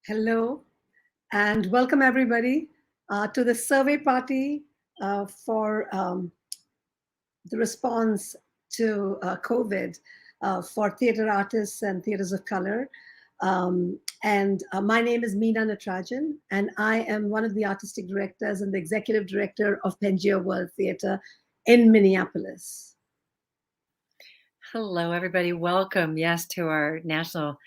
Hello, and welcome everybody to the survey party for the response to COVID for theater artists and theaters of color. And my name is Meena Natarajan, and I am one of the artistic directors and the executive director of Pangea World Theater in Minneapolis. Hello, everybody. Welcome, yes, to our National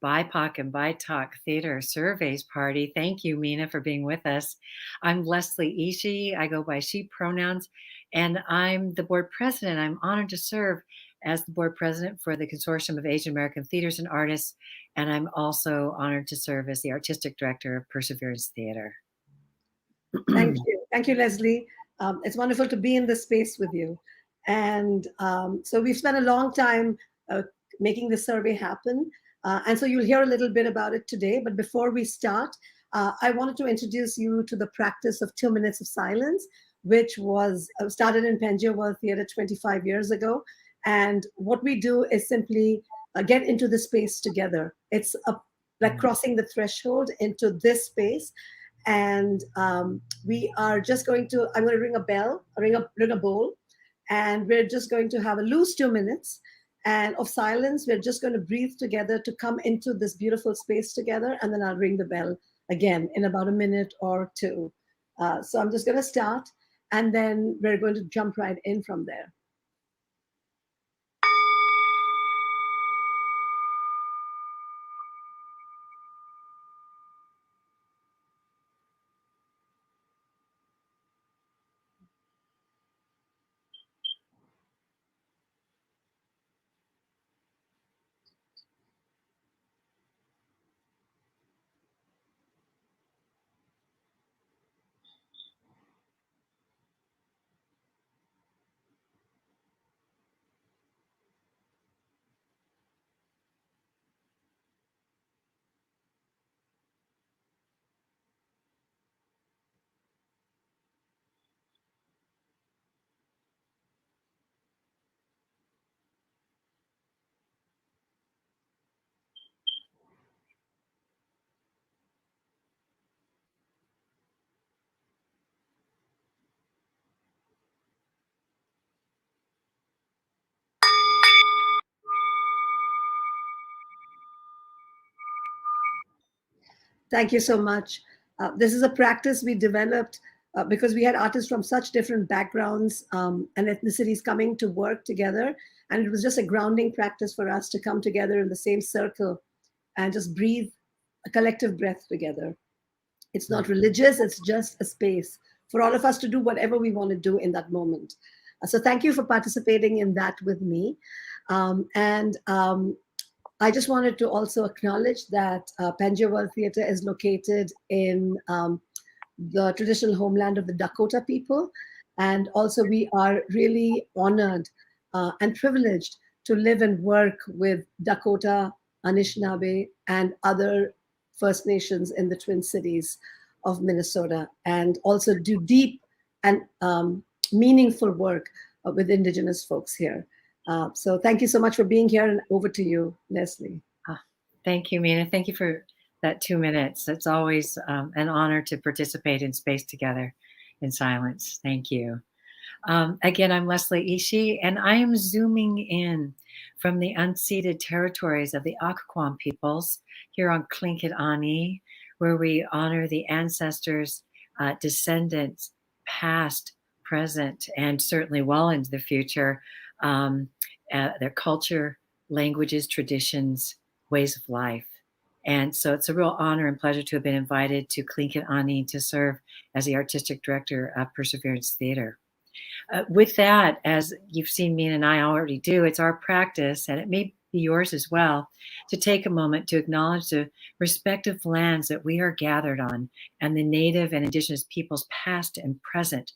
BIPOC and BITOC Theater Surveys Party. Thank you, Meena, for being with us. I'm Leslie Ishii. I go by she pronouns, and I'm the board president. I'm honored to serve as the board president for the Consortium of Asian American Theaters and Artists, and I'm also honored to serve as the artistic director of Perseverance Theater. Thank you. Thank you, Leslie. It's wonderful to be in this space with you. And so we've spent a long time making the survey happen. And so you'll hear a little bit about it today. But before we start, I wanted to introduce you to the practice of 2 minutes of silence, which was started in Pangea World Theater 25 years ago. And what we do is simply get into the space together. It's like crossing the threshold into this space. And we are just going to, I'm going to ring a bell, ring a bowl, and we're just going to have a loose 2 minutes and of silence. We're just going to breathe together to come into this beautiful space together, and then I'll ring the bell again in about a minute or two. So I'm just going to start, and then we're going to jump right in from there. Thank you so much. This is a practice we developed because we had artists from such different backgrounds and ethnicities coming to work together. And it was just a grounding practice for us to come together in the same circle and just breathe a collective breath together. It's not religious, it's just a space for all of us to do whatever we want to do in that moment. So thank you for participating in that with me. I just wanted to also acknowledge that Pangea World Theater is located in the traditional homeland of the Dakota people. And also we are really honored and privileged to live and work with Dakota, Anishinaabe, and other First Nations in the Twin Cities of Minnesota, and also do deep and meaningful work with Indigenous folks here. So thank you so much for being here, and over to you, Leslie. Thank you, Meena. Thank you for that 2 minutes. It's always an honor to participate in space together in silence. Thank you. Again, I'm Leslie Ishii, and I am zooming in from the unceded territories of the Occoquan peoples here on Tlingit Ani, where we honor the ancestors, descendants, past, present, and certainly well into the future, their culture, languages, traditions, ways of life. And so it's a real honor and pleasure to have been invited to Tlingit Ani to serve as the artistic director of Perseverance Theater. With that, as you've seen me and I already do, it's our practice, and it may be yours as well, to take a moment to acknowledge the respective lands that we are gathered on and the Native and Indigenous peoples past and present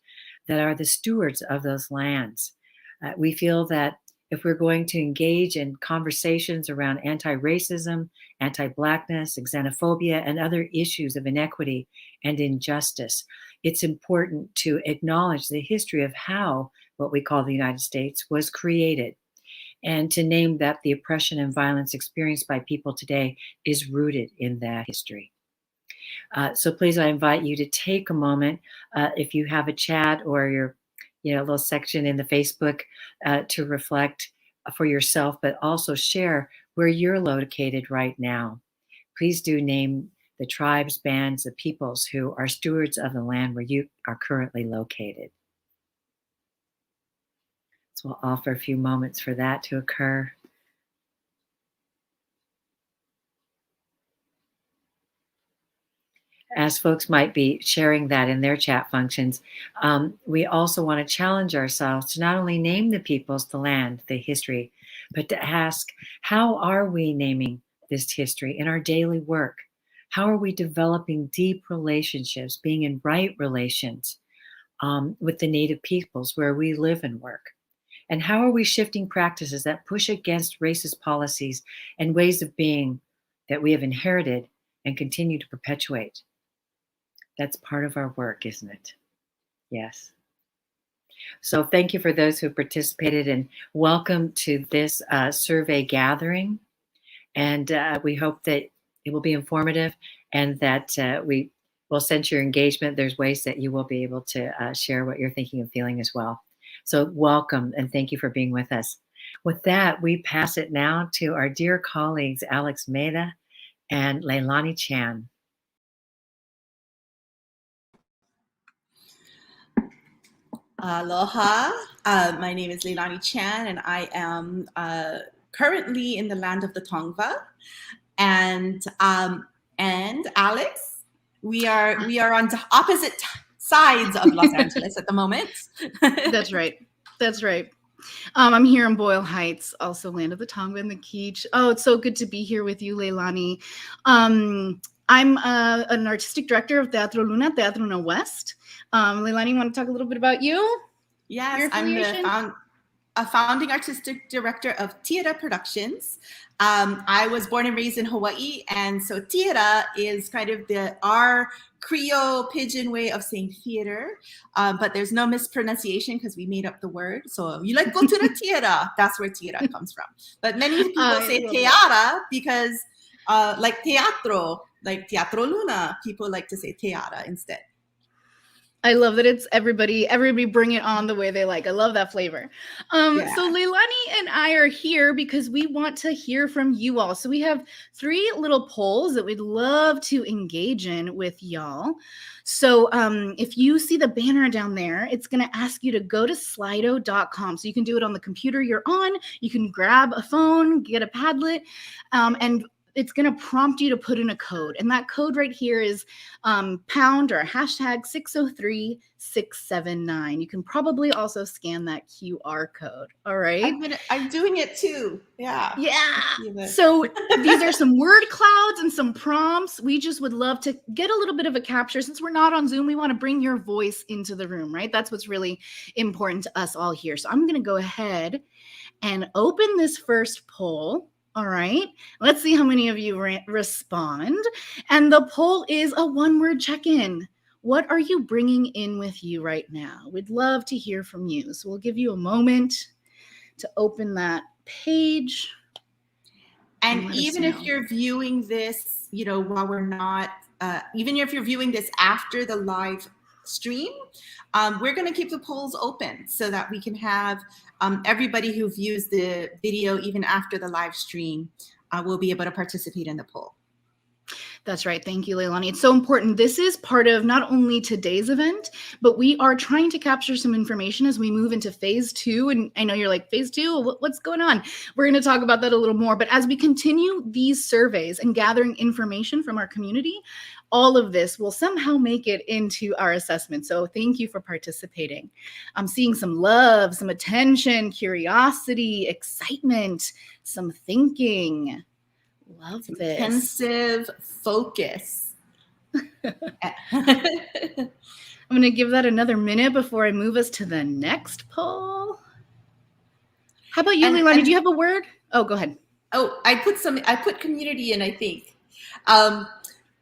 that are the stewards of those lands. We feel that if we're going to engage in conversations around anti-racism, anti-Blackness, xenophobia, and other issues of inequity and injustice, it's important to acknowledge the history of how what we call the United States was created, and to name that the oppression and violence experienced by people today is rooted in that history. So please, I invite you to take a moment, if you have a chat or your, little section in the Facebook, to reflect for yourself, but also share where you're located right now. Please do name the tribes, bands, the peoples who are stewards of the land where you are currently located. So we'll offer a few moments for that to occur. As folks might be sharing that in their chat functions, we also want to challenge ourselves to not only name the peoples, the land, the history, but to ask, how are we naming this history in our daily work? How are we developing deep relationships, being in right relations with the native peoples where we live and work? And how are we shifting practices that push against racist policies and ways of being that we have inherited and continue to perpetuate? That's part of our work, isn't it? Yes. So thank you for those who participated, and welcome to this survey gathering. And we hope that it will be informative and that we will sense your engagement. There's ways that you will be able to share what you're thinking and feeling as well. So welcome and thank you for being with us. With that, we pass it now to our dear colleagues, Alex Meda and Leilani Chan. Aloha. My name is Leilani Chan, and I am currently in the land of the Tongva. And Alex, we are on the opposite sides of Los Angeles at the moment. That's right. That's right. I'm here in Boyle Heights, also land of the Tongva and the Keech. Oh, it's so good to be here with you, Leilani. I'm an artistic director of Teatro Luna, Teatro Luna West. Leilani, you want to talk a little bit about you? Yes, I'm a founding artistic director of TeAda Productions. I was born and raised in Hawaii, and so TeAda is kind of our Creole pidgin way of saying theater, but there's no mispronunciation because we made up the word. So you go to the TeAda, that's where TeAda comes from. But many people say TeAda because like teatro, like Teatro Luna, people like to say TeAda instead. I love that it's everybody bring it on the way they like. I love that flavor. Yeah. So Leilani and I are here because we want to hear from you all. So we have 3 little polls that we'd love to engage in with y'all. So if you see the banner down there, it's going to ask you to go to slido.com. So you can do it on the computer you're on. You can grab a phone, get a Padlet, and it's going to prompt you to put in a code. And that code right here is pound or hashtag 603679. You can probably also scan that QR code. All right. I'm doing it too. Yeah. Yeah. So these are some word clouds and some prompts. We just would love to get a little bit of a capture. Since we're not on Zoom, we want to bring your voice into the room, right? That's what's really important to us all here. So I'm going to go ahead and open this first poll. All right, let's see how many of you respond. And the poll is a one-word check-in. What are you bringing in with you right now? We'd love to hear from you. So we'll give you a moment to open that page. And even if you're viewing this, while we're not, even if you're viewing this after the live stream, we're going to keep the polls open so that we can have everybody who views the video, even after the live stream, will be able to participate in the poll. That's right. Thank you, Leilani. It's so important. This is part of not only today's event, but we are trying to capture some information as we move into phase 2. And I know you're like, phase 2, what's going on? We're going to talk about that a little more. But as we continue these surveys and gathering information from our community, all of this will somehow make it into our assessment. So thank you for participating. I'm seeing some love, some attention, curiosity, excitement, some thinking. Love this. Intensive focus. I'm going to give that another minute before I move us to the next poll. How about you, Leilani? Do you have a word? Oh, go ahead. Oh, I put community in, I think. And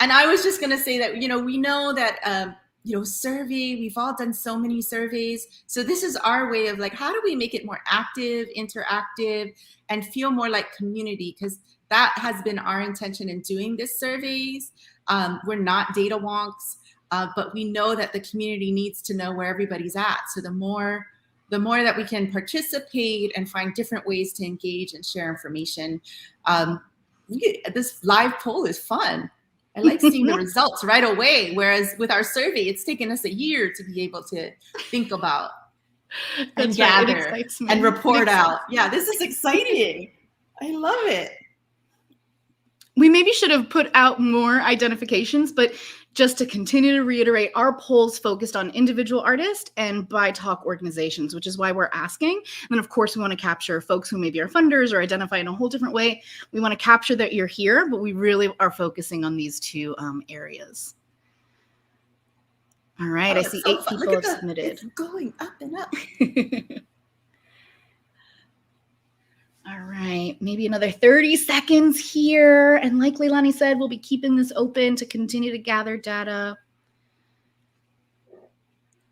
I was just going to say that, we know that, survey, we've all done so many surveys. So this is our way of how do we make it more active, interactive, and feel more like community? Because that has been our intention in doing this surveys. We're not data wonks, but we know that the community needs to know where everybody's at. So the more that we can participate and find different ways to engage and share information, this live poll is fun. I like seeing the results right away, whereas with our survey, it's taken us a year to be able to think about and gather and report out. Yeah, this is exciting. I love it. We maybe should have put out more identifications, but just to continue to reiterate, our polls focused on individual artists and BIPOC organizations, which is why we're asking. And then, of course, we want to capture folks who maybe are funders or identify in a whole different way. We want to capture that you're here, but we really are focusing on these two areas. All right, I see 8 people have submitted. It's going up and up. All right, maybe another 30 seconds here. And like Leilani said, we'll be keeping this open to continue to gather data.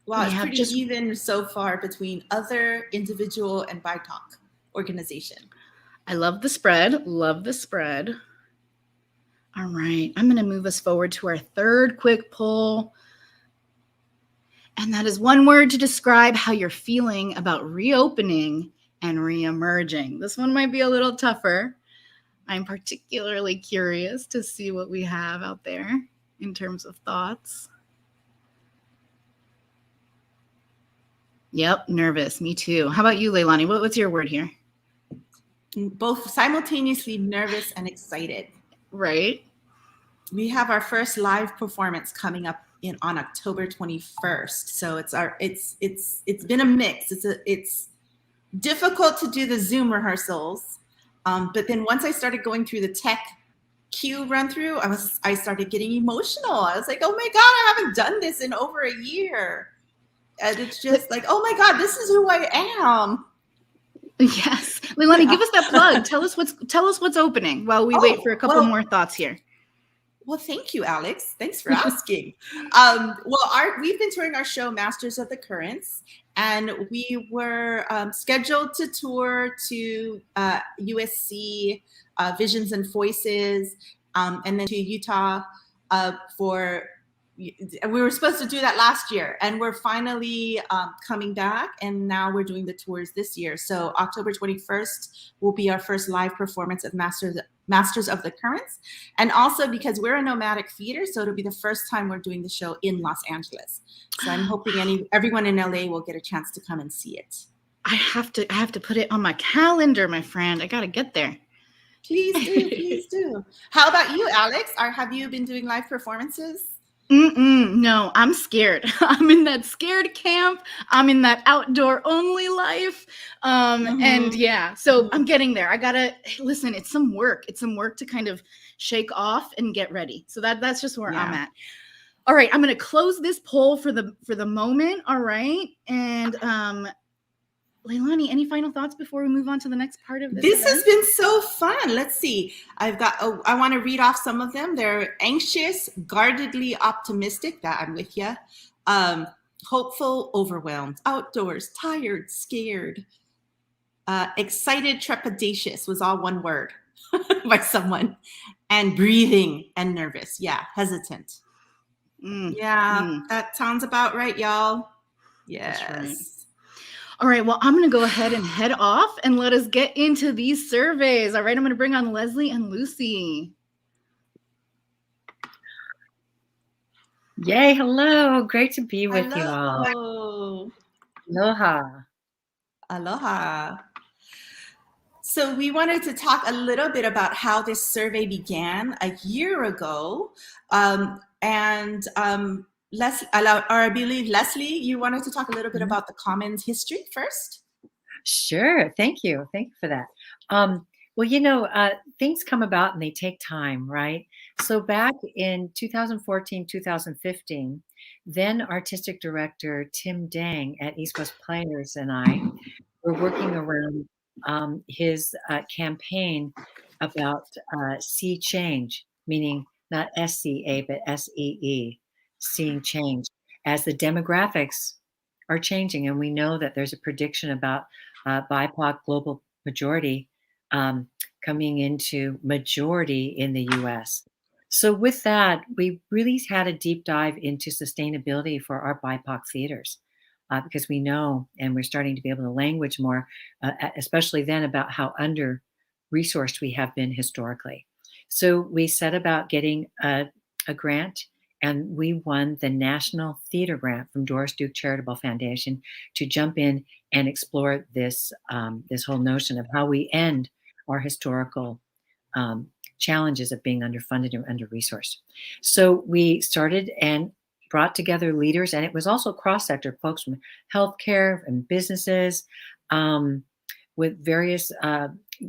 Wow, it's pretty even so far between other individual and BIPOC organization. I love the spread, love the spread. All right, I'm gonna move us forward to our third quick poll. And that is one word to describe how you're feeling about reopening and reemerging. This one might be a little tougher. I'm particularly curious to see what we have out there in terms of thoughts. Yep, nervous. Me too. How about you, Leilani? What's your word here? Both simultaneously nervous and excited. Right. We have our first live performance coming up on October 21st. So it's been a mix. It's difficult to do the Zoom rehearsals, but then once I started going through the tech cue run through, I started getting emotional. I was like, oh my God, I haven't done this in over a year, and it's just like, oh my God, this is who I am. Yes, Leilani, give us that plug. Tell us what's opening while we wait for a couple more thoughts here. Well, thank you, Alex. Thanks for asking. We've been touring our show, Masters of the Currents, and we were scheduled to tour to USC, Visions and Voices, and then to Utah we were supposed to do that last year, and we're finally coming back, and now we're doing the tours this year. So October 21st will be our first live performance of Masters of the Currents, and also because we're a nomadic theater, so it'll be the first time we're doing the show in Los Angeles. So I'm hoping everyone in LA will get a chance to come and see it. I have to put it on my calendar, my friend. I gotta get there. Please do, please do. How about you, Alex? Have you been doing live performances? No, I'm scared. I'm in that scared camp. I'm in that outdoor only life. And yeah, so I'm getting there. I gotta listen. It's some work. It's some work to kind of shake off and get ready. So that's just where I'm at. All right, I'm gonna close this poll for the moment. All right, and Leilani, any final thoughts before we move on to the next part of this? This has been so fun. Let's see. I want to read off some of them. They're anxious, guardedly optimistic. That I'm with you. Hopeful, overwhelmed, outdoors, tired, scared, excited, trepidatious was all one word by someone, and breathing and nervous. Yeah, hesitant. That sounds about right, y'all. Yes. That's right. All right, well, I'm going to go ahead and head off and let us get into these surveys. All right, I'm going to bring on Leslie and Lucy. Yay, hello. Great to be with you all. Aloha. Aloha. So we wanted to talk a little bit about how this survey began a year ago. I believe, Leslie, you wanted to talk a little bit about the Commons history first? Sure. Thank you. Thank you for that. Well, things come about and they take time, right? So back in 2014, 2015, then artistic director Tim Dang at East West Players and I were working around his campaign about see change, meaning not SCA, but SEE. Seeing change as the demographics are changing. And we know that there's a prediction about BIPOC global majority coming into majority in the US. So with that, we really had a deep dive into sustainability for our BIPOC theaters. Because we know, and we're starting to be able to language more, especially then, about how under-resourced we have been historically. So we set about getting a grant, and we won the National Theater Grant from Doris Duke Charitable Foundation to jump in and explore this this whole notion of how we end our historical challenges of being underfunded and under-resourced. So we started and brought together leaders, and it was also cross-sector folks from healthcare and businesses, with various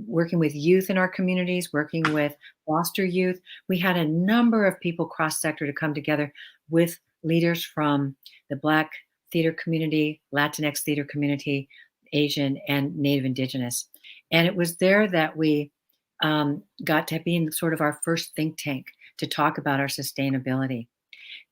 working with youth in our communities, working with foster youth. We had a number of people cross-sector to come together with leaders from the Black theater community, Latinx theater community, Asian, and Native Indigenous. And it was there that we got to be in sort of our first think tank to talk about our sustainability.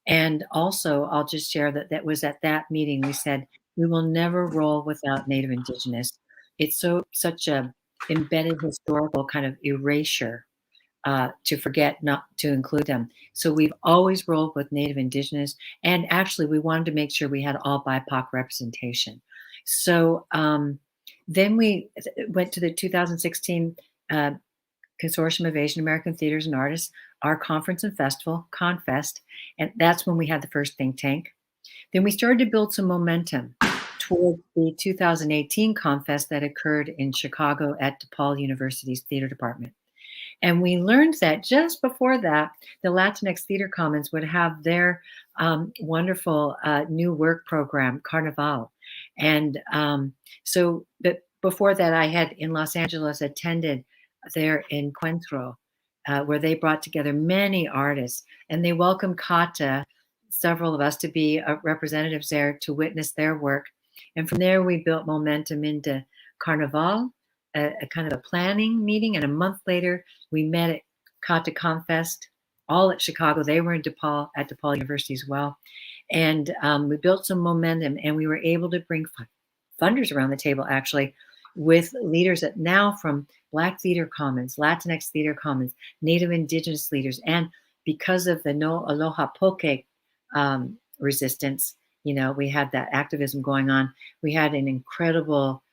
And also, I'll just share that that was at that meeting, we said, we will never roll without Native Indigenous. It's such a embedded historical kind of erasure to forget not to include them. So we've always rolled with Native Indigenous. And actually, we wanted to make sure we had all BIPOC representation. So then we went to the 2016 Consortium of Asian American Theaters and Artists, our conference and festival, ConFest, and that's when we had the first think tank. Then we started to build some momentum toward the 2018 ConFest that occurred in Chicago at DePaul University's theater department. And we learned that just before that, the Latinx Theater Commons would have their wonderful new work program, Carnival. And but before that, I had in Los Angeles attended their Encuentro, where they brought together many artists, and they welcomed Kata, several of us, to be representatives there to witness their work. And from there, we built momentum into Carnival, a kind of a planning meeting. And a month later, we met at Kata ConFest, all at Chicago. They were in DePaul, at DePaul University as well. And we built some momentum, and we were able to bring funders around the table, actually, with leaders that now from Black Theater Commons, Latinx Theater Commons, Native Indigenous leaders, and because of the No Aloha Poke resistance, we had that activism going on. We had an incredible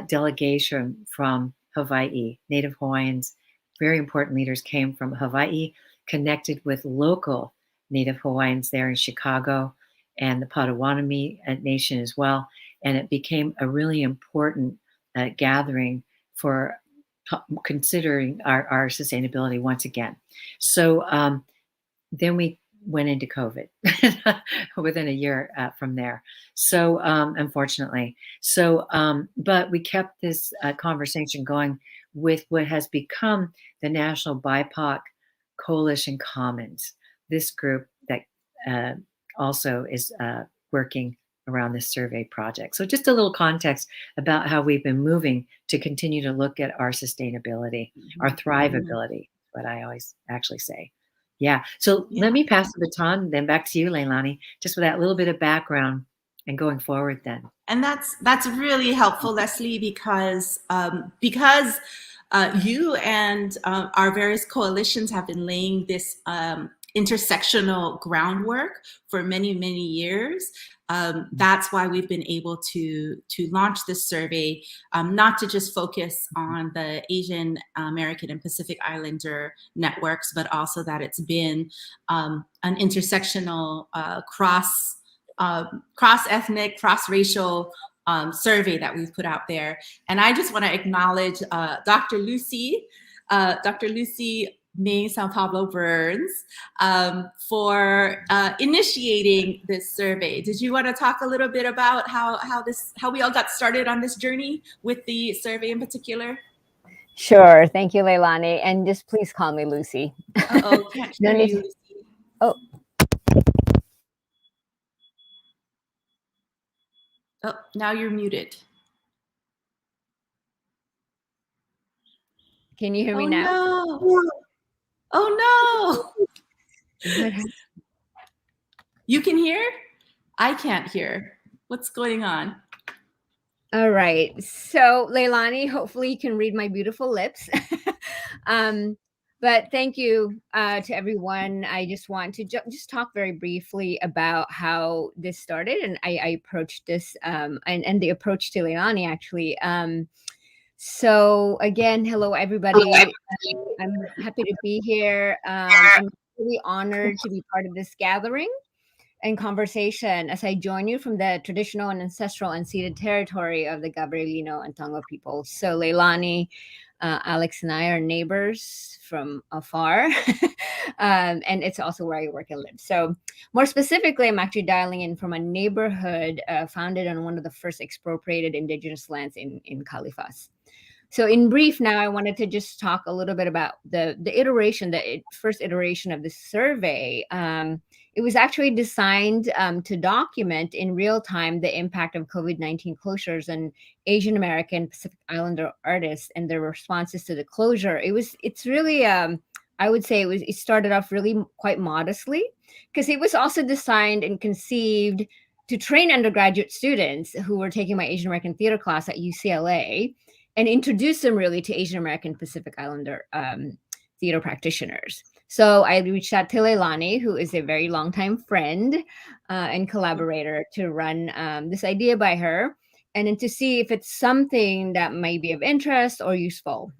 delegation from Hawaii, Native Hawaiians, very important leaders came from Hawaii, connected with local Native Hawaiians there in Chicago and the Potawatomi Nation as well. And it became a really important gathering for considering our sustainability once again. So then we went into COVID within a year from there. So unfortunately, but we kept this conversation going with what has become the National BIPOC Coalition Commons, this group that also is working around this survey project. So just a little context about how we've been moving to continue to look at our sustainability, our thrivability, what I always actually say. Yeah. So let me pass the baton then back to you, Leilani, just with that little bit of background and going forward then. And that's really helpful, Leslie, because you and our various coalitions have been laying this intersectional groundwork for many, many years. That's why we've been able to launch this survey, not to just focus on the Asian American and Pacific Islander networks, but also that it's been an intersectional, cross-ethnic, cross-racial survey that we've put out there. And I just want to acknowledge Dr. Lucy May Sao Pablo Burns for initiating this survey. Did you want to talk a little bit about how we all got started on this journey with the survey in particular? Sure. Thank you, Leilani. And just please call me Lucy. Uh-oh, can't hear you, Lucy. Oh. Oh, now you're muted. Can you hear me now? No. Oh no! You can hear? I can't hear. What's going on? All right. So, Leilani, hopefully you can read my beautiful lips. But thank you to everyone. I just want to just talk very briefly about how this started, and I approached this and the approach to Leilani actually. So again, hello everybody. I'm happy to be here. I'm really honored to be part of this gathering and conversation as I join you from the traditional and ancestral unceded territory of the Gabrielino and Tonga people. So Leilani, Alex and I are neighbors from afar, and it's also where I work and live. So more specifically, I'm actually dialing in from a neighborhood founded on one of the first expropriated indigenous lands in Califas. So in brief, now I wanted to just talk a little bit about the first iteration of the survey. It was actually designed to document in real time the impact of COVID-19 closures on Asian American Pacific Islander artists and their responses to the closure. It's really, I would say it started off really quite modestly, because it was also designed and conceived to train undergraduate students who were taking my Asian American theater class at UCLA and introduce them really to Asian American Pacific Islander theater practitioners. So I reached out to Leilani, who is a very longtime friend and collaborator, to run this idea by her and then to see if it's something that might be of interest or useful.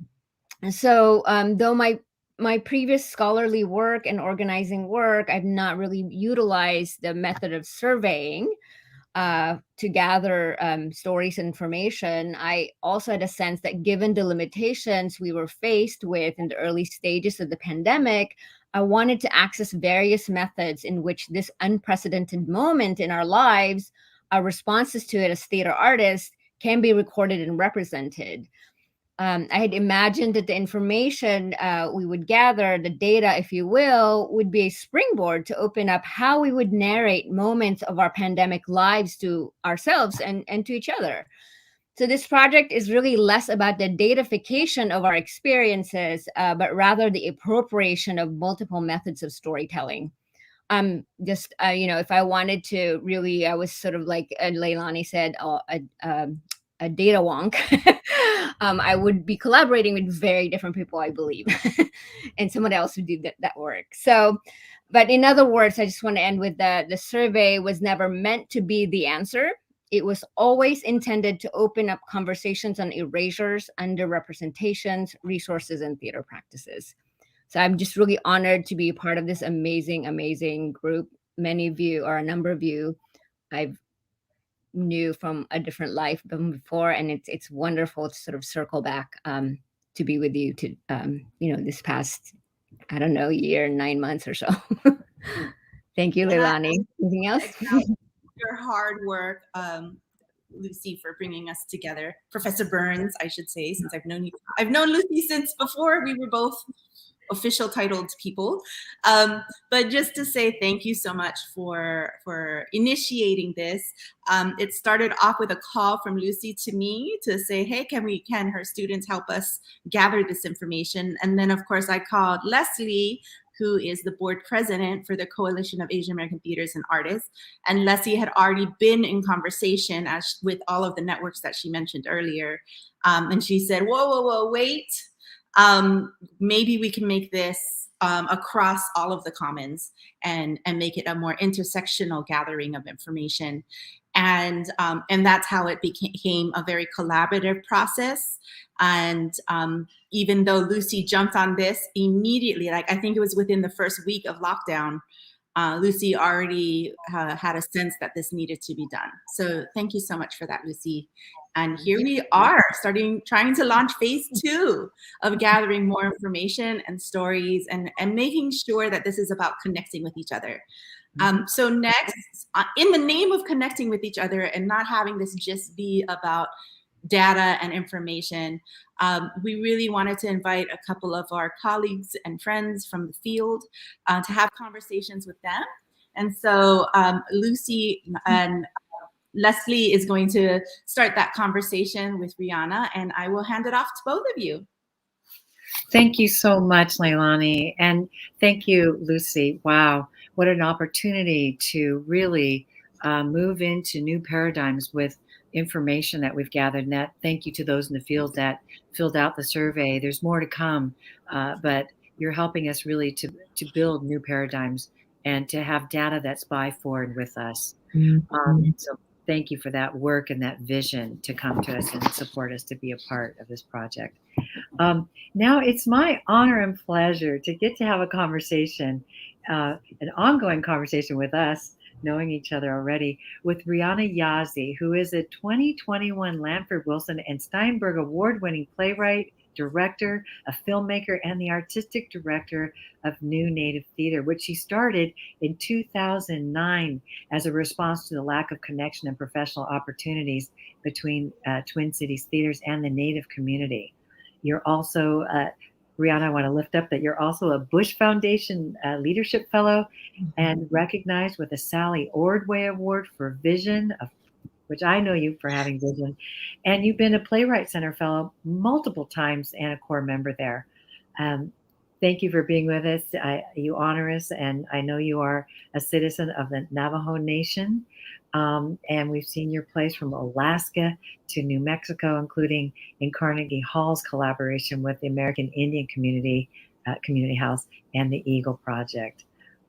And so though my previous scholarly work and organizing work, I've not really utilized the method of surveying to gather stories and information. I also had a sense that given the limitations we were faced with in the early stages of the pandemic, I wanted to access various methods in which this unprecedented moment in our lives, our responses to it as theater artists, can be recorded and represented. I had imagined that the information we would gather, the data, if you will, would be a springboard to open up how we would narrate moments of our pandemic lives to ourselves and to each other. So this project is really less about the datafication of our experiences, but rather the appropriation of multiple methods of storytelling. Just, if I wanted to really, I was sort of like Leilani said, a data wonk. I would be collaborating with very different people, I believe, and someone else who did that work. So, but in other words, I just want to end with the survey was never meant to be the answer. It was always intended to open up conversations on erasures, underrepresentations, resources, and theater practices. So I'm just really honored to be a part of this amazing, amazing group. Many of you, or a number of you, I've knew from a different life than before, and it's wonderful to sort of circle back to be with you to this past, I don't know, year, 9 months or so. Thank you, Leilani. Anything else? Your hard work, Lucy, for bringing us together. Professor Burns, I should say, since I've known you. I've known Lucy since before we were both official titled people, but just to say thank you so much for initiating this. It started off with a call from Lucy to me to say, hey, can her students help us gather this information? And then of course I called Leslie, who is the board president for the Coalition of Asian American Theaters and Artists. And Leslie had already been in conversation with all of the networks that she mentioned earlier. And she said, whoa, wait. Maybe we can make this across all of the commons and make it a more intersectional gathering of information. And that's how it became a very collaborative process. And even though Lucy jumped on this immediately, like I think it was within the first week of lockdown, Lucy already had a sense that this needed to be done. So thank you so much for that, Lucy. And here we are trying to launch phase 2 of gathering more information and stories and making sure that this is about connecting with each other. So next, in the name of connecting with each other and not having this just be about data and information, we really wanted to invite a couple of our colleagues and friends from the field to have conversations with them. And so Lucy and Leslie is going to start that conversation with Rhiana, and I will hand it off to both of you. Thank you so much, Leilani. And thank you, Lucy. Wow, what an opportunity to really move into new paradigms with information that we've gathered. And that, thank you to those in the field that filled out the survey. There's more to come, but you're helping us really to build new paradigms and to have data that's by, for, and with us. So thank you for that work and that vision to come to us and support us to be a part of this project. Now it's my honor and pleasure to get to have a conversation, an ongoing conversation with us, knowing each other already, with Rhiana Yazzie, who is a 2021 Lanford Wilson and Steinberg award-winning playwright, director, a filmmaker, and the artistic director of New Native Theater, which she started in 2009 as a response to the lack of connection and professional opportunities between Twin Cities theaters and the Native community. You're also, Rhiana, I want to lift up that you're also a Bush Foundation Leadership Fellow and recognized with a Sally Ordway Award for Vision, which I know you for having vision. And you've been a Playwright Center Fellow multiple times and a core member there. Thank you for being with us. You honor us, and I know you are a citizen of the Navajo Nation. And we've seen your plays from Alaska to New Mexico, including in Carnegie Hall's collaboration with the American Indian Community House and the Eagle Project.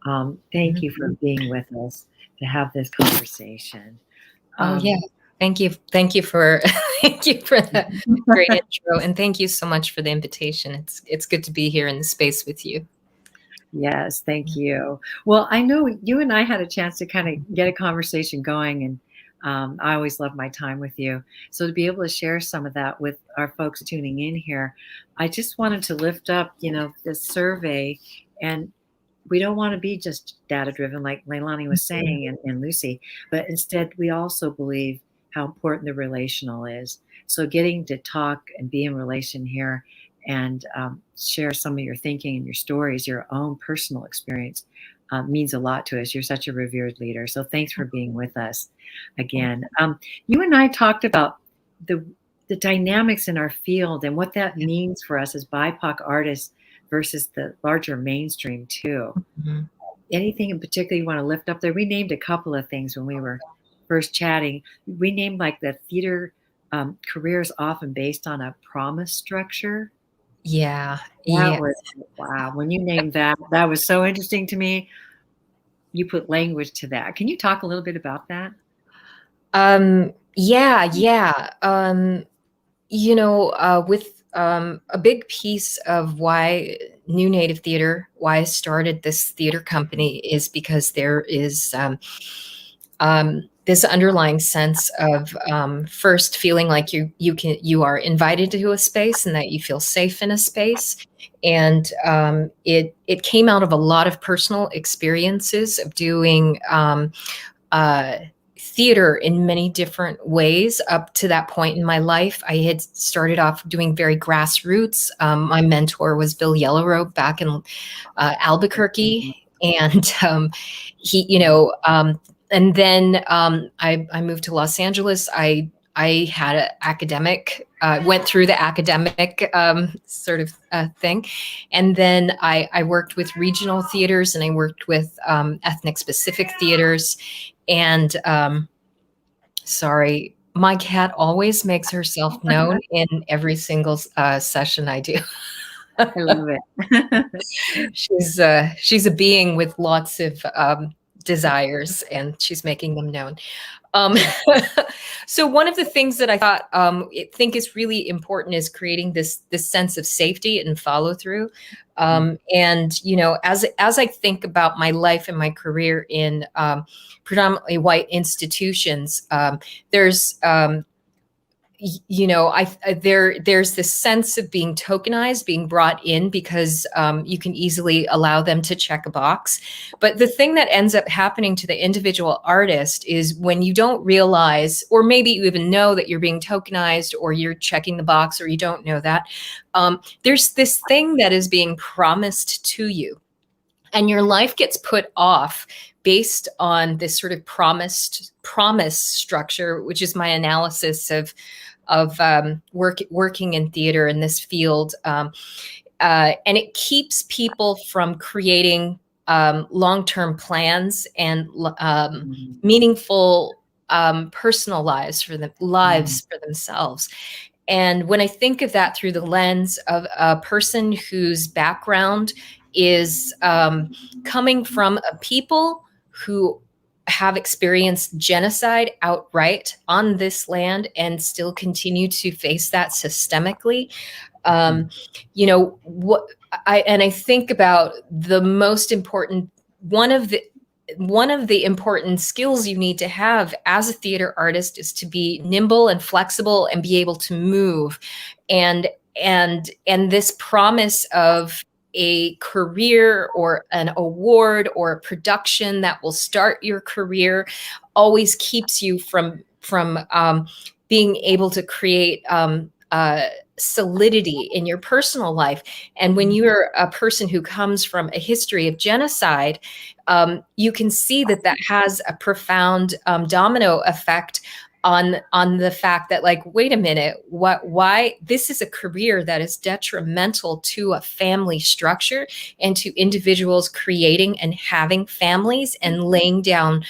Thank you for being with us to have this conversation. Yeah, thank you for thank you for that great intro, and thank you so much for the invitation. It's good to be here in the space with you. Yes, thank you. Well, I know you and I had a chance to kind of get a conversation going, and I always love my time with you. So to be able to share some of that with our folks tuning in here, I just wanted to lift up, this survey, and we don't want to be just data driven, like Leilani was saying, and Lucy, but instead we also believe how important the relational is. So getting to talk and be in relation here and share some of your thinking and your stories, your own personal experience, means a lot to us. You're such a revered leader. So thanks for being with us again. You and I talked about the dynamics in our field and what that means for us as BIPOC artists versus the larger mainstream too. Anything in particular you want to lift up there? We named a couple of things when we were first chatting. We named like the theater careers often based on a promise structure. Yeah. Wow. When you named that was so interesting to me. You put language to that. Can you talk a little bit about that? With a big piece of why New Native Theater, why I started this theater company, is because there is this underlying sense of first feeling like you are invited to a space and that you feel safe in a space. And it came out of a lot of personal experiences of doing theater in many different ways. Up to that point in my life, I had started off doing very grassroots. My mentor was Bill Yellowrobe back in Albuquerque, and he, and then I moved to Los Angeles. I had an academic, went through the academic sort of thing. And then I worked with regional theaters, and I worked with ethnic specific theaters. And sorry, my cat always makes herself known in every single session I do. I love it. She's a being with lots of desires, and she's making them known. So one of the things that I think is really important is creating this sense of safety and follow through. And as I think about my life and my career in predominantly white institutions, there's there's this sense of being tokenized, being brought in because you can easily allow them to check a box. But the thing that ends up happening to the individual artist is when you don't realize, or maybe you even know that you're being tokenized, or you're checking the box, or you don't know that, there's this thing that is being promised to you. And your life gets put off based on this sort of promise structure, which is my analysis of working in theater in this field. And it keeps people from creating long-term plans and meaningful personal lives for themselves. And when I think of that through the lens of a person whose background is coming from a people who have experienced genocide outright on this land and still continue to face that systemically, I think about the most important, one of the important skills you need to have as a theater artist is to be nimble and flexible and be able to move. And this promise of a career or an award or a production that will start your career always keeps you from being able to create solidity in your personal life. And when you're a person who comes from a history of genocide, you can see that has a profound domino effect on the fact that, like, wait a minute, why this is a career that is detrimental to a family structure and to individuals creating and having families and laying down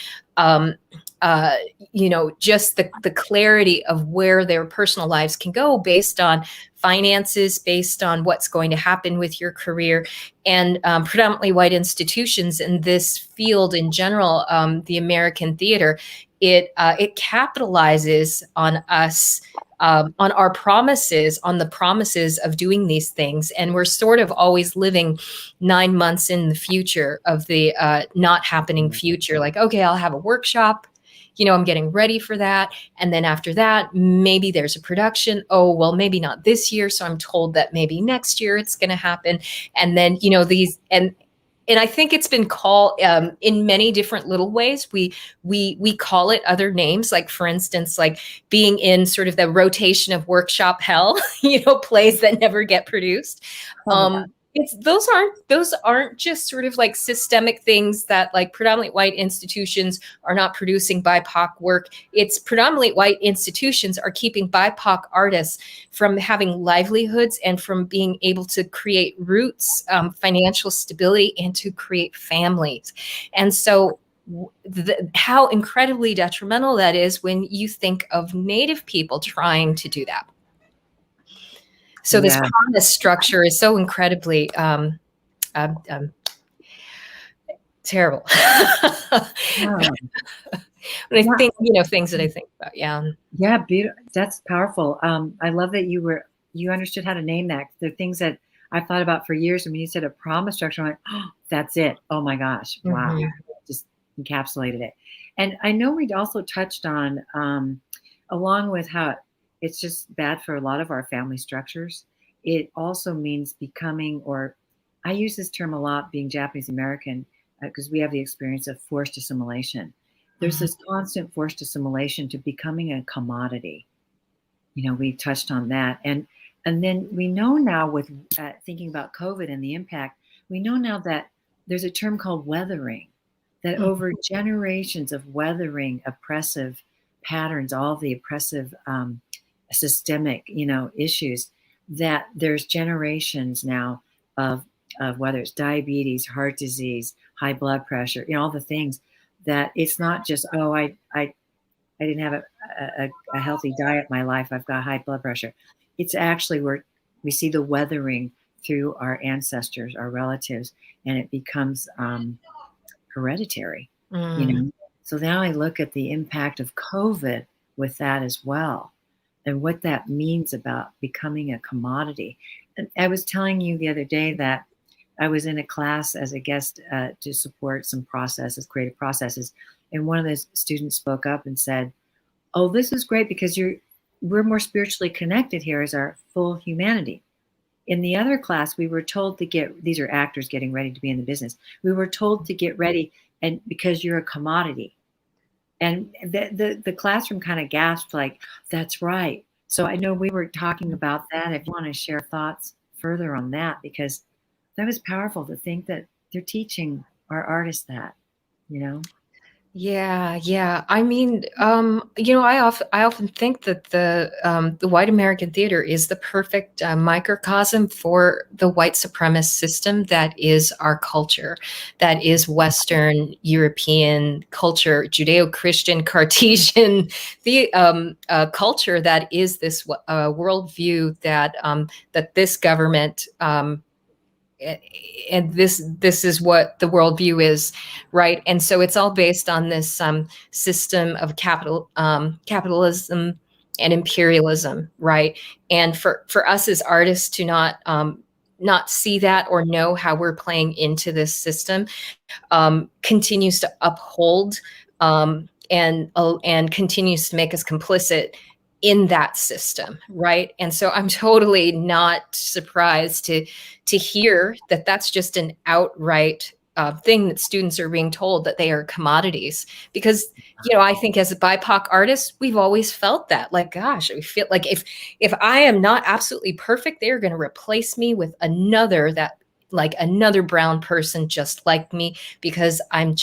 just the clarity of where their personal lives can go based on finances, based on what's going to happen with your career. And predominantly white institutions in this field in general, the American theater, it capitalizes on us, on our promises, on the promises of doing these things. And we're sort of always living 9 months in the future of the not happening future. Like, okay, I'll have a workshop. I'm getting ready for that. And then after that, maybe there's a production. Oh, well, maybe not this year. So I'm told that maybe next year it's going to happen. And then, and I think it's been called in many different little ways. We call it other names, like, for instance, like being in sort of the rotation of workshop hell, plays that never get produced. Those aren't just sort of like systemic things that, like, predominantly white institutions are not producing BIPOC work. It's predominantly white institutions are keeping BIPOC artists from having livelihoods and from being able to create roots, financial stability, and to create families. And so how incredibly detrimental that is when you think of Native people trying to do that. So this promise structure is so incredibly terrible. When I think, things that I think about, yeah, beautiful. That's powerful. I love that you understood how to name that. The things that I've thought about for years. And when you said a promise structure, I'm like, oh, that's it. Oh my gosh, wow, just encapsulated it. And I know we'd also touched on, along with how it's just bad for a lot of our family structures, it also means becoming, or I use this term a lot, being Japanese American, because we have the experience of forced assimilation. There's this constant forced assimilation to becoming a commodity. We touched on that. And then we know now, with thinking about COVID and the impact, we know now that there's a term called weathering, that over generations of weathering oppressive patterns, all the oppressive systemic, issues, that there's generations now of whether it's diabetes, heart disease, high blood pressure, all the things, that it's not just, oh, I didn't have a healthy diet in my life, I've got high blood pressure. It's actually where we see the weathering through our ancestors, our relatives, and it becomes hereditary, So now I look at the impact of COVID with that as well, and what that means about becoming a commodity. And I was telling you the other day that I was in a class as a guest to support some processes, creative processes, and one of the students spoke up and said, "Oh, this is great because we're more spiritually connected here as our full humanity." In the other class, we were told to these are actors getting ready to be in the business. We were told to get ready, and because you're a commodity. And the classroom kind of gasped, like, that's right. So I know we were talking about that. If you want to share thoughts further on that, because that was powerful to think that they're teaching our artists that, Yeah. I mean, I often think that the white American theater is the perfect microcosm for the white supremacist system that is our culture, that is Western European culture, Judeo-Christian Cartesian the culture that is this worldview that this government. And this is what the worldview is, right? And so it's all based on this system of capitalism and imperialism, right? And for us as artists to not see that or know how we're playing into this system continues to uphold and continues to make us complicit in that system, right? And so I'm totally not surprised to hear that that's just an outright thing that students are being told, that they are commodities. Because I think as a BIPOC artist, we've always felt that, like, gosh, we feel like if I am not absolutely perfect, they are going to replace me with another brown person just like me, because I'm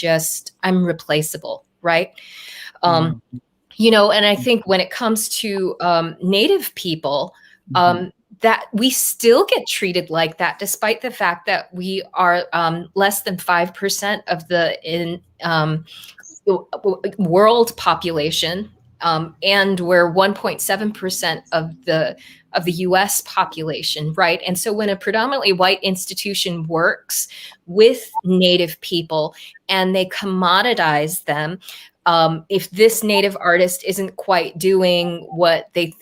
replaceable, right? And I think when it comes to Native people, that we still get treated like that, despite the fact that we are less than 5% of the world population, and we're 1.7% of the US population, right? And so when a predominantly white institution works with Native people and they commoditize them, if this Native artist isn't quite doing what they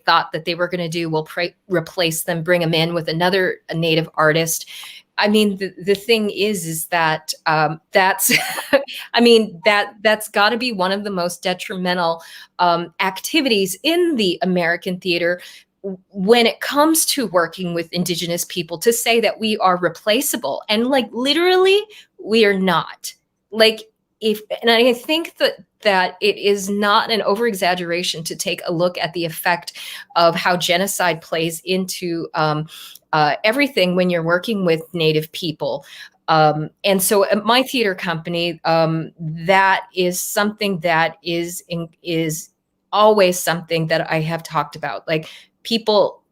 thought that they were going to do, we'll replace them, bring them in with another Native artist. I mean, the thing is that that's, I mean, that's got to be one of the most detrimental activities in the American theater when it comes to working with Indigenous people, to say that we are replaceable. And like, literally, we are not. Like, and I think that it is not an over-exaggeration to take a look at the effect of how genocide plays into everything when you're working with Native people. And so at my theater company, that is something that is always something that I have talked about. Like, people,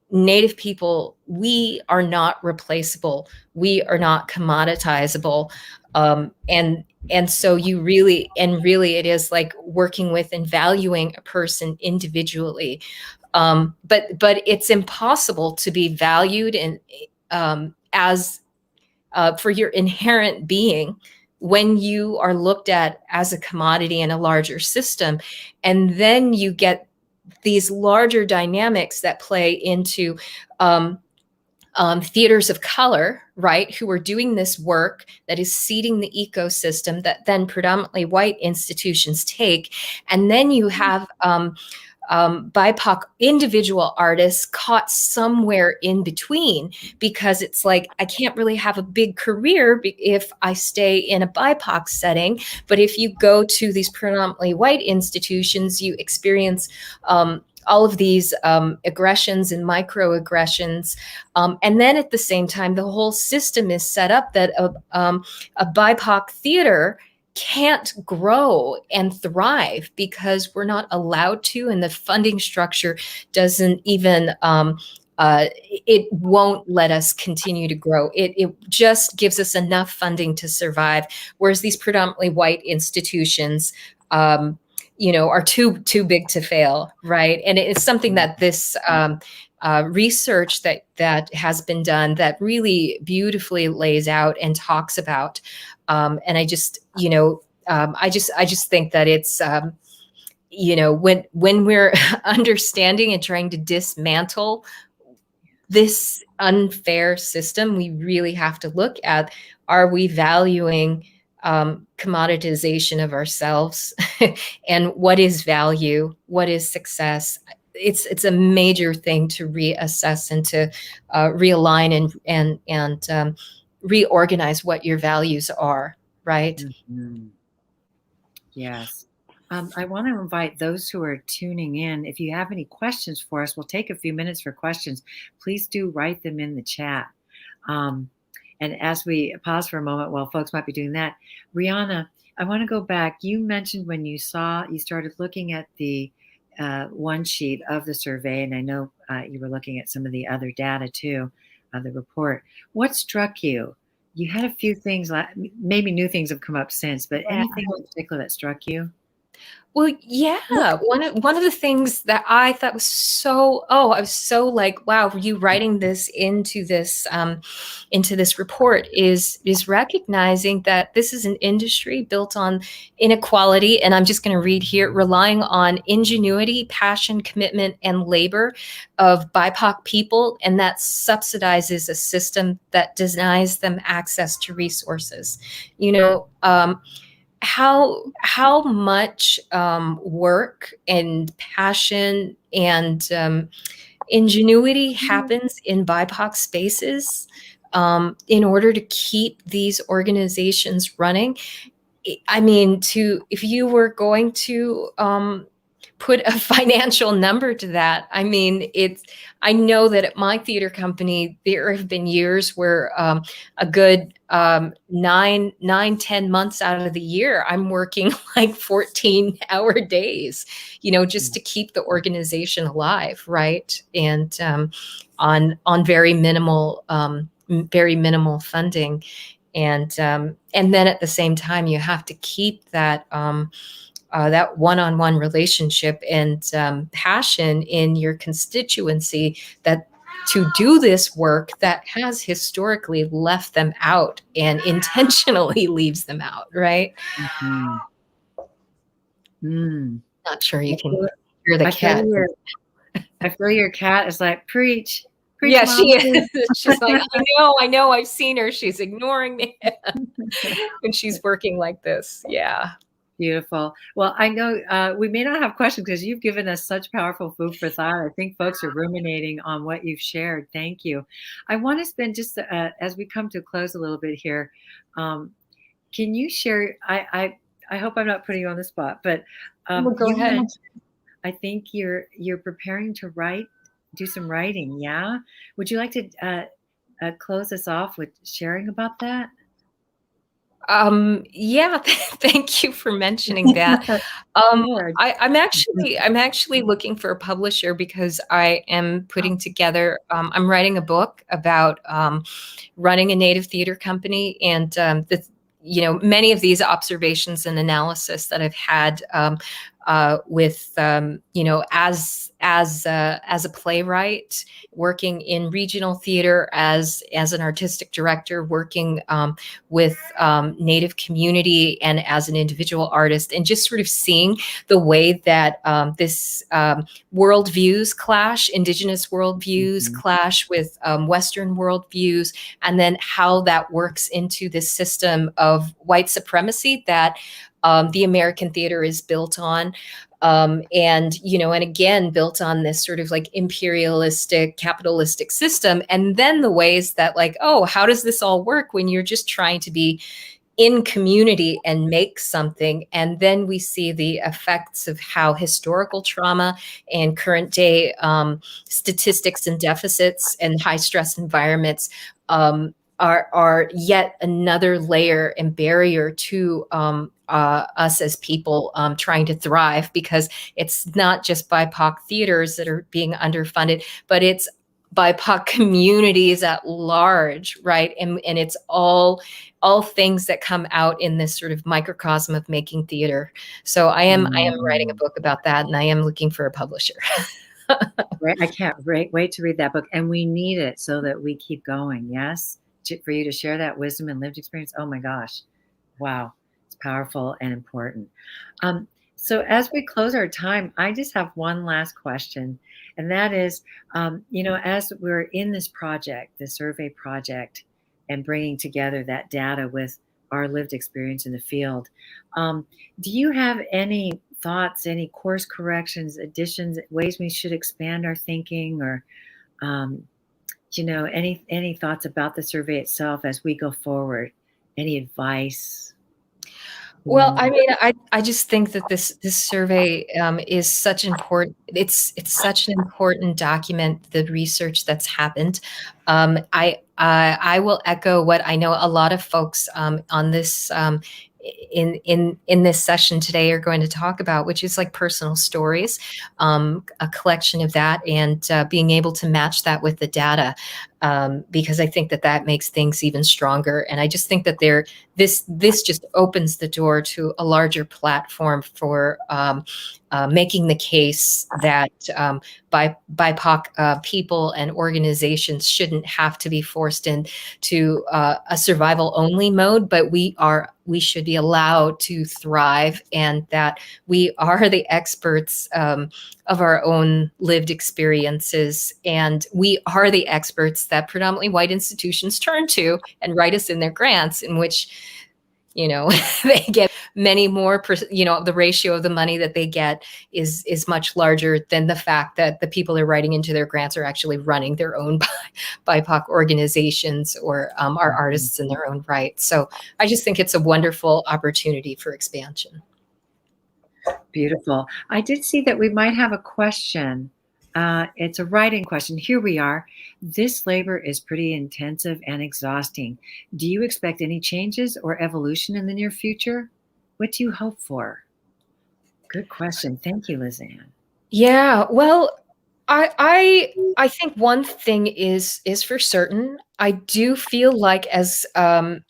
Native people, we are not replaceable. We are not commoditizable. And so really it is like working with and valuing a person individually. But it's impossible to be valued as for your inherent being when you are looked at as a commodity in a larger system. And then you get these larger dynamics that play into theaters of color, right, who are doing this work that is seeding the ecosystem that then predominantly white institutions take. And then you have BIPOC individual artists caught somewhere in between, because it's like, I can't really have a big career if I stay in a BIPOC setting. But if you go to these predominantly white institutions, you experience all of these aggressions and microaggressions. And then at the same time, the whole system is set up that a BIPOC theater can't grow and thrive because we're not allowed to, and the funding structure doesn't even, it won't let us continue to grow. It just gives us enough funding to survive, whereas these predominantly white institutions, are too big to fail, right? And it's something that this research that has been done that really beautifully lays out and talks about. And I just think that it's when we're understanding and trying to dismantle this unfair system, we really have to look at, are we valuing commoditization of ourselves and what is value, what is success? It's a major thing to reassess and to realign and reorganize what your values are, right? Mm-hmm. Yes. I want to invite those who are tuning in, if you have any questions for us, we'll take a few minutes for questions. Please do write them in the chat. And as we pause for a moment while folks might be doing that, Rhiana, I want to go back. You mentioned when you started looking at the one sheet of the survey, and I know you were looking at some of the other data too, the report. What struck you? You had a few things, maybe new things have come up since, but anything in particular that struck you? Well, yeah. One of the things that I thought was I was so like, wow, you writing this into this report is recognizing that this is an industry built on inequality, and I'm just going to read here, relying on ingenuity, passion, commitment, and labor of BIPOC people, and that subsidizes a system that denies them access to resources. How much work and passion and ingenuity happens in BIPOC spaces in order to keep these organizations running. I mean, if you were going to put a financial number to that, I mean, I know that at my theater company, there have been years where a good 10 months out of the year, I'm working like 14-hour days, just to keep the organization alive, right? And on very minimal funding. And then at the same time, you have to keep that that one-on-one relationship and passion in your constituency that to do this work that has historically left them out and intentionally leaves them out, right? Mm-hmm. Not sure you can hear the cat. I feel your cat is like, preach. Yeah, Mom. she is. She's like, I know, I've seen her. She's ignoring me. And she's working like this. Yeah. Beautiful. Well, I know we may not have questions because you've given us such powerful food for thought. I think folks are ruminating on what you've shared. Thank you. I want to spend just as we come to a close a little bit here. Can you share? I hope I'm not putting you on the spot, but go ahead. I think you're preparing to do some writing. Yeah. Would you like to close us off with sharing about that? Yeah, thank you for mentioning that. I'm actually looking for a publisher because I am putting together, I'm writing a book about running a Native theater company, and many of these observations and analysis that I've had with as a playwright working in regional theater, as an artistic director working with Native community, and as an individual artist, and just sort of seeing the way that this worldviews clash, Indigenous worldviews clash with Western worldviews, and then how that works into this system of white supremacy that the American theater is built on. And again, built on this sort of like imperialistic, capitalistic system. And then the ways that like, oh, how does this all work when you're just trying to be in community and make something? And then we see the effects of how historical trauma and current day statistics and deficits and high stress environments are yet another layer and barrier to us as people trying to thrive, because it's not just BIPOC theaters that are being underfunded, but it's BIPOC communities at large, right? And it's all things that come out in this sort of microcosm of making theater. So I am writing a book about that, and I am looking for a publisher. Right. I can't wait to read that book, and we need it so that we keep going. Yes. For you to share that wisdom and lived experience. Oh my gosh. Wow. It's powerful and important. So as we close our time, I just have one last question. And that is, as we're in this project, the survey project, and bringing together that data with our lived experience in the field, do you have any thoughts, any course corrections, additions, ways we should expand our thinking, or any thoughts about the survey itself as we go forward? Any advice? Well, I mean, I just think that this survey is such important. It's such an important document, the research that's happened. I will echo what I know a lot of folks on this in this session today are going to talk about, which is like personal stories, a collection of that, and being able to match that with the data, because I think that makes things even stronger. And I just think that this just opens the door to a larger platform for making the case that BIPOC people and organizations shouldn't have to be forced into a survival only mode, but we should be allowed to thrive, and that we are the experts of our own lived experiences, and we are the experts that predominantly white institutions turn to and write us in their grants, in which, you know, they get many more, you know, the ratio of the money that they get is much larger than the fact that the people they're writing into their grants are actually running their own BIPOC organizations, or are artists in their own right. So I just think it's a wonderful opportunity for expansion. Beautiful. I did see that we might have a question. It's a writing question. Here we are. This labor is pretty intensive and exhausting. Do you expect any changes or evolution in the near future? What do you hope for? Good question. Thank you, Lizanne. Yeah, well, I think one thing is for certain. I do feel like as BIPOC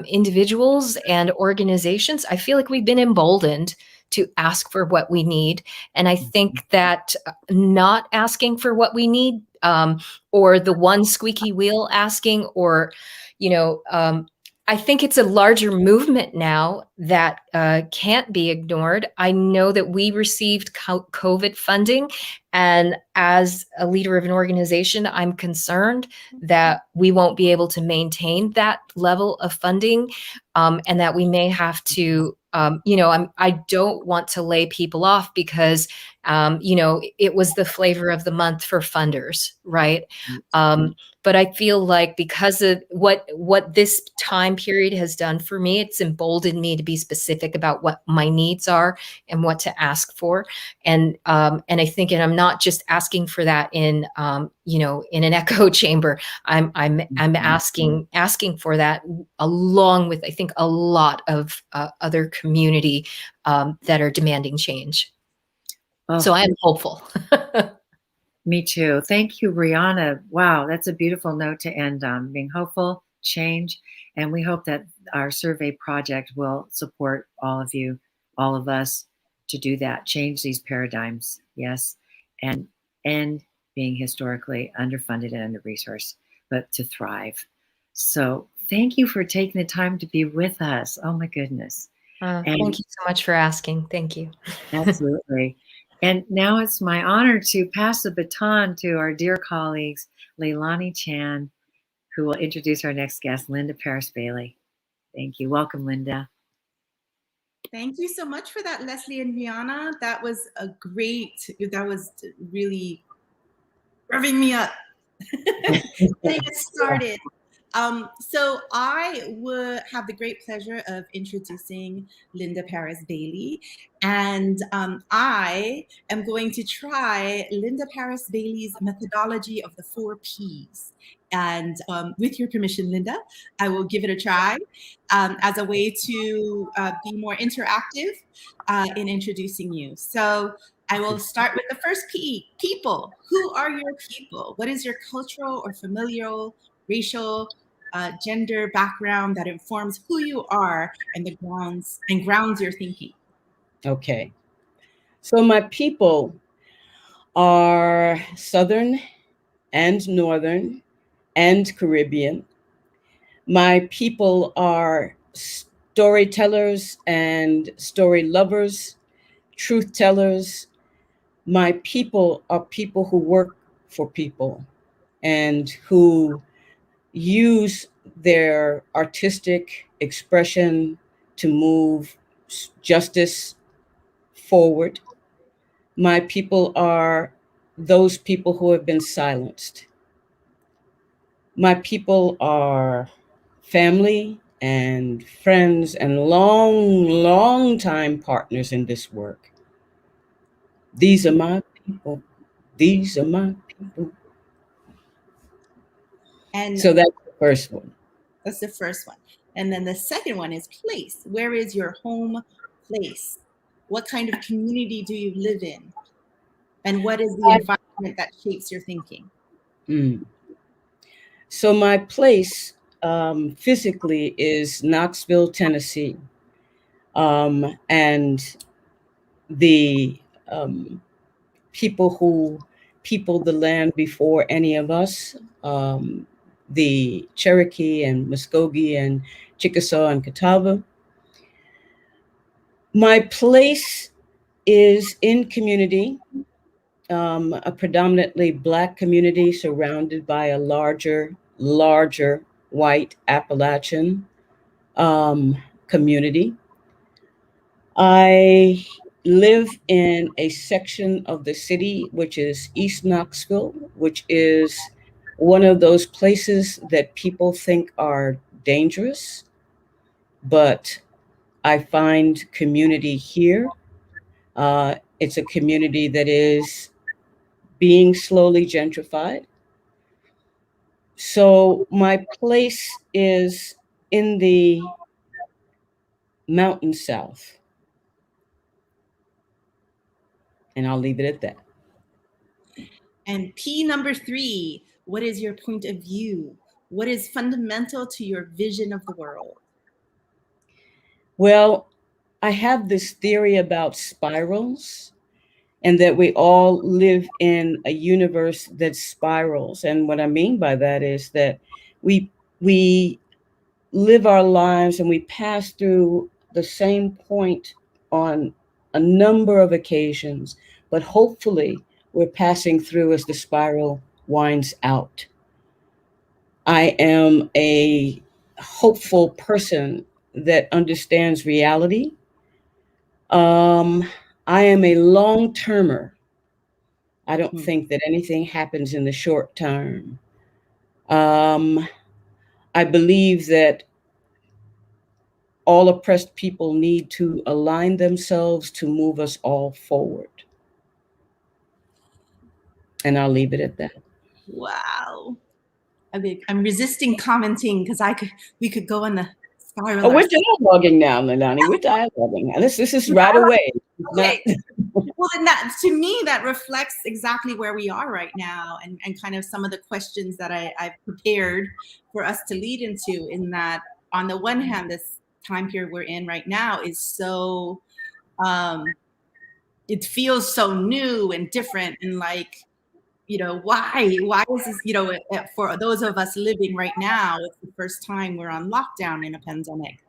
individuals and organizations, I feel like we've been emboldened to ask for what we need. And I think that not asking for what we need, or the one squeaky wheel asking, or, you know, I think it's a larger movement now that can't be ignored. I know that we received COVID funding, and as a leader of an organization, I'm concerned that we won't be able to maintain that level of funding, and that we may have to, you know, I don't want to lay people off because, you know, it was the flavor of the month for funders, right? But I feel like because of what this time period has done for me, it's emboldened me to be specific about what my needs are and what to ask for. And I think, and I'm not just asking for that in, you know, in an echo chamber. I'm asking for that along with, I think, a lot of other community that are demanding change. Oh, so I am hopeful. Me too. Thank you, Rhiana. Wow, that's a beautiful note to end on, being hopeful, change. And we hope that our survey project will support all of you, all of us, to do that, change these paradigms, yes, and end being historically underfunded and under-resourced, but to thrive. So thank you for taking the time to be with us. Oh my goodness. Thank you so much for asking. Thank you. Absolutely. And now it's my honor to pass the baton to our dear colleagues, Leilani Chan, who will introduce our next guest, Linda Parris-Bailey. Thank you. Welcome, Linda. Thank you so much for that, Leslie and Rhiana. That was that was really revving me up. Getting us started. So I would have the great pleasure of introducing Linda Parris-Bailey, and I am going to try Linda Parris-Bailey's methodology of the 4 Ps. And with your permission, Linda, I will give it a try as a way to be more interactive in introducing you. So I will start with the first P, people. Who are your people? What is your cultural or familial, racial, gender background that informs who you are and grounds your thinking? Okay. So my people are Southern and Northern and Caribbean. My people are storytellers and story lovers, truth tellers. My people are people who work for people and who use their artistic expression to move justice forward. My people are those people who have been silenced. My people are family and friends and long time partners in this work. These are my people. These are my people. And so that's the first one. That's the first one. And then the second one is place. Where is your home place? What kind of community do you live in? And what is the environment that shapes your thinking? So my place physically is Knoxville, Tennessee. And the people who peopled the land before any of us, the Cherokee and Muskogee and Chickasaw and Catawba. My place is in community, a predominantly Black community surrounded by a larger white Appalachian community. I live in a section of the city which is East Knoxville, which is one of those places that people think are dangerous, but I find community here. It's a community that is being slowly gentrified. So my place is in the Mountain South. And I'll leave it at that. And P number 3, what is your point of view? What is fundamental to your vision of the world? Well, I have this theory about spirals, and that we all live in a universe that spirals. And what I mean by that is that we live our lives and we pass through the same point on a number of occasions, but hopefully we're passing through as the spiral winds out. I am a hopeful person that understands reality. I am a long-termer. I don't think that anything happens in the short term. I believe that all oppressed people need to align themselves to move us all forward. And I'll leave it at that. Wow. I'm resisting commenting because we could go on the spiral. Oh, we're dialoguing now, Leilani. We're dialoguing now. This is right away. Okay. Well, then to me, that reflects exactly where we are right now, and kind of some of the questions that I've prepared for us to lead into, in that, on the one hand, this time period we're in right now is so, it feels so new and different, and like, why is this, for those of us living right now, it's the first time we're on lockdown in a pandemic.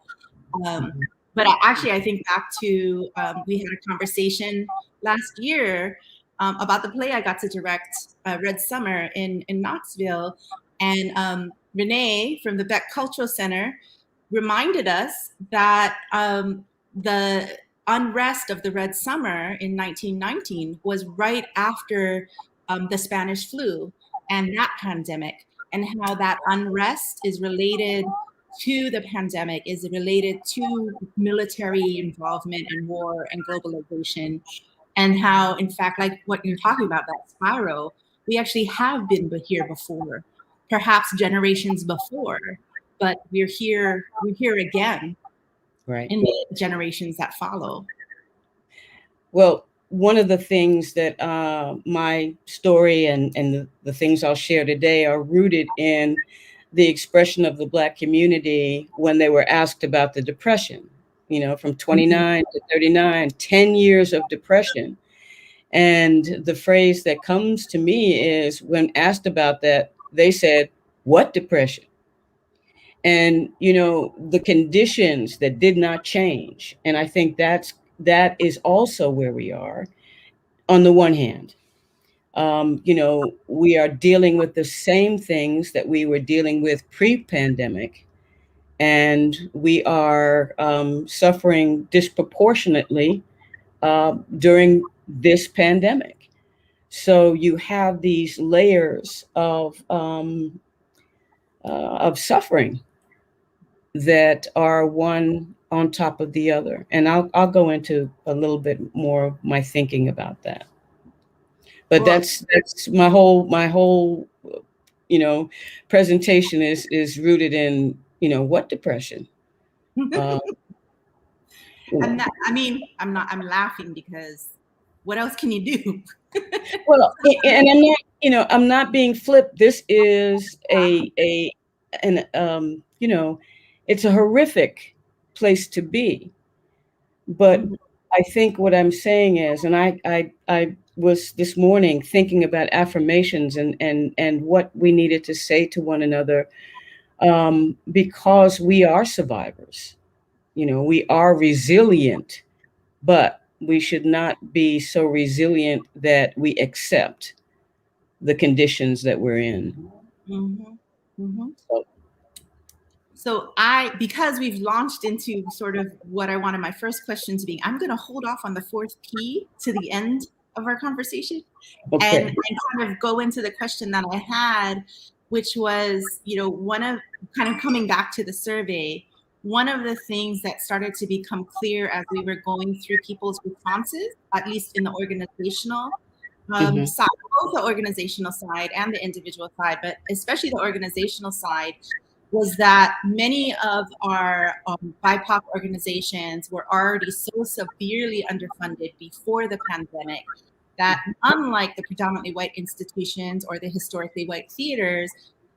But I think back to, we had a conversation last year about the play I got to direct, Red Summer in Knoxville. And Renee from the Beck Cultural Center reminded us that the unrest of the Red Summer in 1919 was right after the Spanish flu and that pandemic, and how that unrest is related to the pandemic, is related to military involvement and war and globalization, and how, in fact, like what you're talking about, that spiral, we actually have been here before, perhaps generations before, but we're here again, right, in the generations that follow. Well, one of the things that my story and the things I'll share today are rooted in the expression of the Black community when they were asked about the Depression, from 29 to 39, 10 years of Depression. And the phrase that comes to me is, when asked about that, they said, "What Depression?" And, the conditions that did not change. And I think that is also where we are. On the one hand, we are dealing with the same things that we were dealing with pre-pandemic, and we are suffering disproportionately during this pandemic. So you have these layers of suffering that are one on top of the other. And I'll go into a little bit more of my thinking about that. But that's my whole presentation is rooted in what depression? I'm I'm laughing because what else can you do? Well, and I'm not being flip. This is it's a horrific place to be. But I think what I'm saying is, and I was this morning thinking about affirmations and what we needed to say to one another, because we are survivors. We are resilient, but we should not be so resilient that we accept the conditions that we're in. So because we've launched into sort of what I wanted my first question to be, I'm going to hold off on the fourth P to the end of our conversation, okay. and kind of go into the question that I had, which was, one of kind of coming back to the survey, one of the things that started to become clear as we were going through people's responses, at least in the organizational side, both the organizational side and the individual side, but especially the organizational side, was that many of our BIPOC organizations were already so severely underfunded before the pandemic that, unlike the predominantly white institutions or the historically white theaters,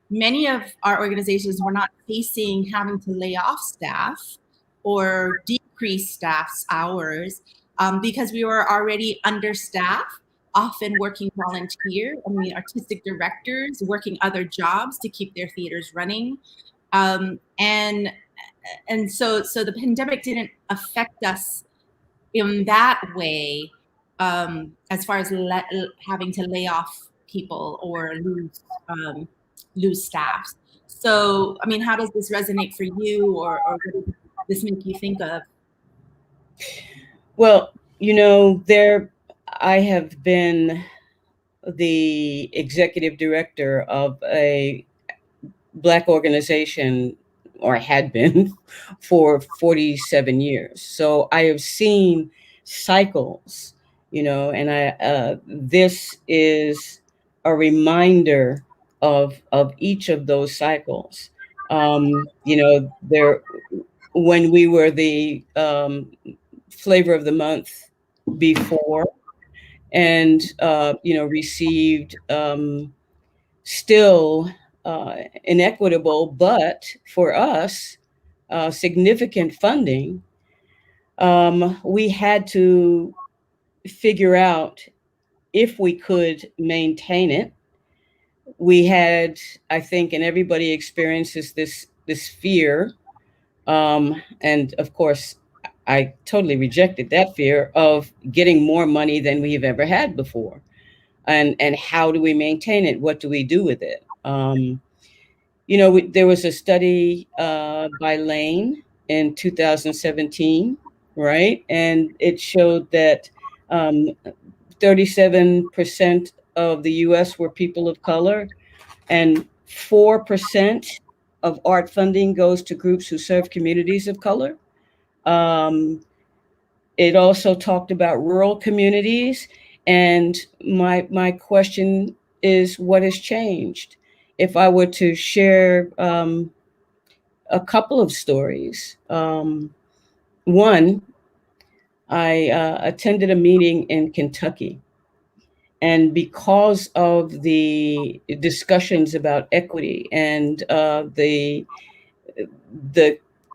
many of our organizations were not facing having to lay off staff or decrease staff's hours because we were already understaffed, often working volunteer. Artistic directors working other jobs to keep their theaters running. And so the pandemic didn't affect us in that way, as far as having to lay off people or lose staff. So, how does this resonate for you, or what does this make you think of? Well, I have been the executive director of a Black organization, or had been, for 47 years. So I have seen cycles, and this is a reminder of each of those cycles. When we were the flavor of the month before, and received still inequitable, but for us, significant funding, we had to figure out if we could maintain it. We had, I think, and everybody experiences this fear, and of course, I totally rejected that fear of getting more money than we've ever had before. And how do we maintain it? What do we do with it? There was a study by Lane in 2017, right? And it showed that 37% of the US were people of color, and 4% of art funding goes to groups who serve communities of color. It also talked about rural communities. And my question is, what has changed? If I were to share a couple of stories, one, I attended a meeting in Kentucky, and because of the discussions about equity and the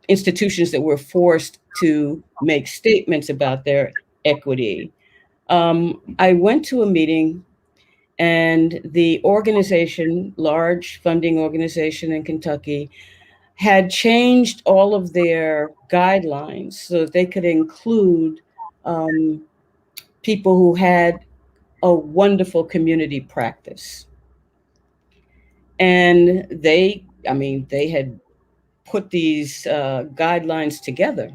institutions that were forced to make statements about their equity, I went to a meeting, and the organization, large funding organization in Kentucky, had changed all of their guidelines so that they could include people who had a wonderful community practice. And they had put these guidelines together.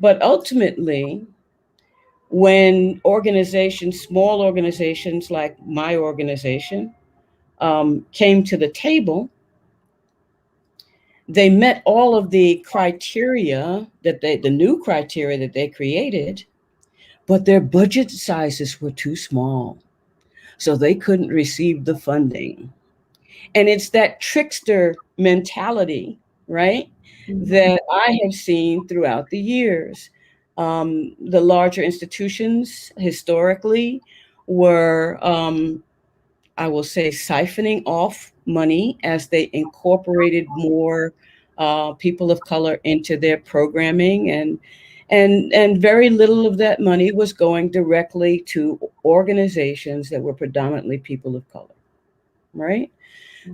But ultimately, when small organizations like my organization, came to the table, they met all of the criteria the new criteria that they created, but their budget sizes were too small. So they couldn't receive the funding. And it's that trickster mentality right? That I have seen throughout the years. The larger institutions historically were, I will say, siphoning off money as they incorporated more people of color into their programming, and very little of that money was going directly to organizations that were predominantly people of color, right?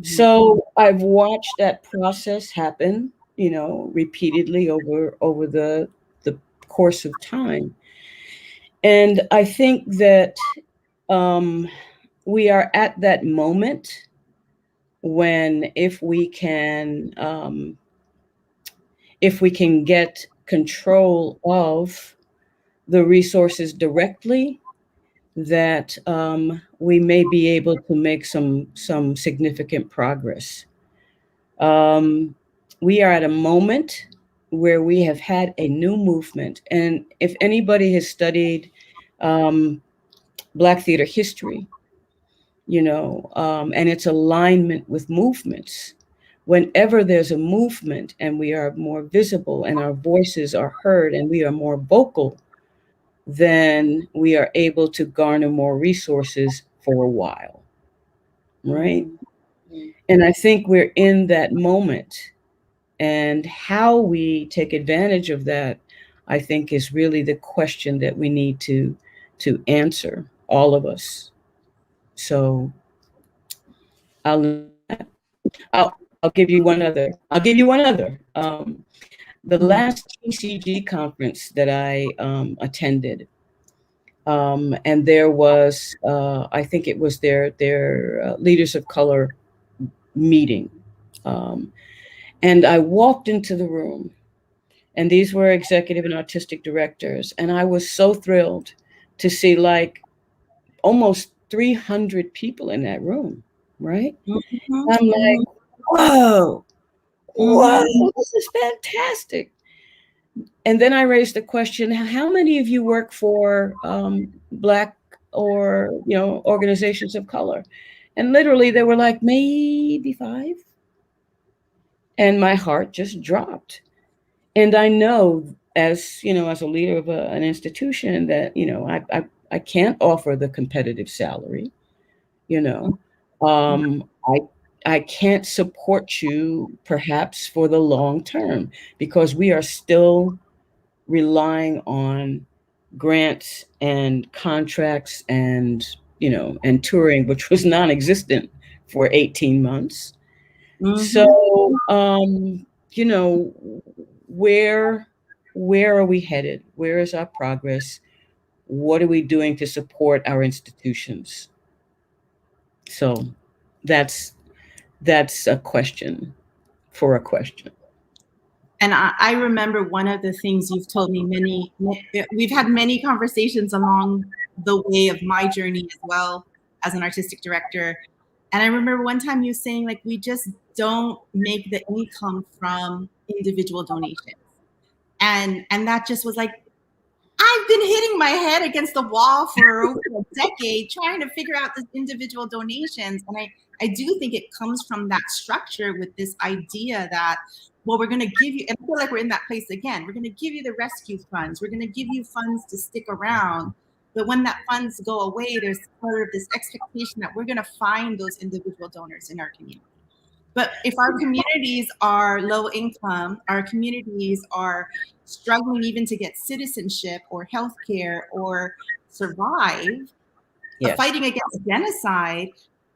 So I've watched that process happen, repeatedly over the course of time. And I think that we are at that moment when if we can get control of the resources directly, that we may be able to make some significant progress. We are at a moment where we have had a new movement, and if anybody has studied Black theater history, and its alignment with movements, whenever there's a movement and we are more visible and our voices are heard and we are more vocal, then we are able to garner more resources for a while, right? And I think we're in that moment. And how we take advantage of that, I think, is really the question that we need to answer, all of us. So I'll give you one other. The last TCG conference that I attended, and there was, I think it was their Leaders of Color meeting. And I walked into the room, and these were executive and artistic directors. And I was so thrilled to see like almost 300 people in that room, right? I'm like, whoa, this is fantastic. And then I raised the question, how many of you work for Black or, organizations of color? And literally there were like maybe 5. And my heart just dropped. And I know, as as a leader of an institution, that I can't offer the competitive salary. I can't support you perhaps for the long term, because we are still relying on grants and contracts and and touring, which was non-existent for 18 months. So where are we headed? Where is our progress? What are we doing to support our institutions? So that's a question for a question. And I remember one of the things you've told me we've had many conversations along the way of my journey as well as an artistic director. And I remember one time you saying, like, we just don't make the income from individual donations. And that just was like, I've been hitting my head against the wall for over a decade trying to figure out the individual donations. And I do think it comes from that structure with this idea that, well, we're going to give you, and I feel like we're in that place again, we're going to give you the rescue funds, we're going to give you funds to stick around. But when that funds go away, there's sort of this expectation that we're going to find those individual donors in our community. But if our communities are low income, our communities are struggling even to get citizenship or healthcare or survive, fighting against genocide,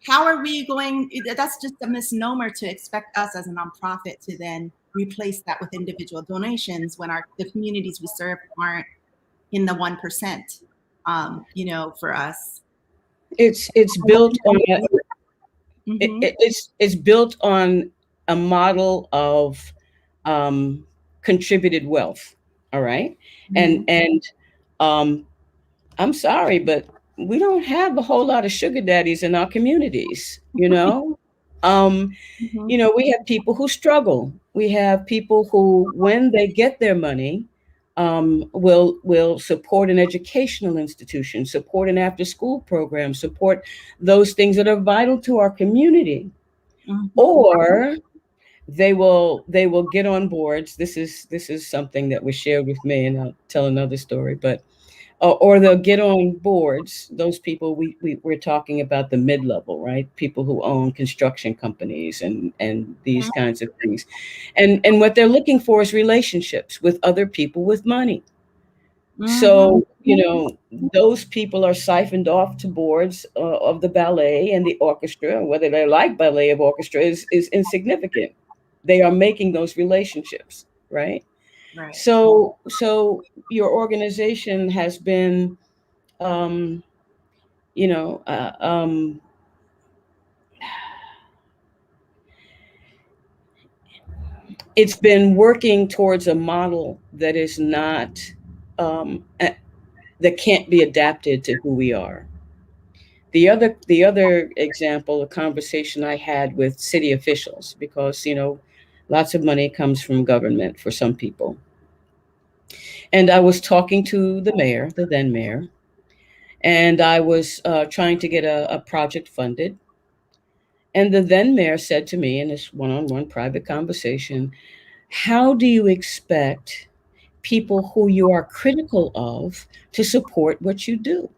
how are we going? That's just a misnomer to expect us as a nonprofit to then replace that with individual donations when the communities we serve aren't in the 1%. For us, it's built on it's built on a model of contributed wealth. All right, and I'm sorry, but we don't have a whole lot of sugar daddies in our communities. We have people who struggle. We have people who, when they get their money, will support an educational institution, support an after-school program, support those things that are vital to our community. Or they will get on boards. This is something that was shared with me, and I'll tell another story. But or they'll get on boards. Those people we're talking about the mid-level, right? People who own construction companies and these kinds of things, and what they're looking for is relationships with other people with money. So, those people are siphoned off to boards of the ballet and the orchestra. Whether they like ballet or orchestra is insignificant. They are making those relationships, right? Right. So your organization has been, you know, it's been working towards a model that is not, that can't be adapted to who we are. The other example, a conversation I had with city officials, because lots of money comes from government for some people, and I was talking to the mayor, the then mayor, and I was trying to get a project funded, and the then mayor said to me in this one-on-one private conversation, "How do you expect people who you are critical of to support what you do?"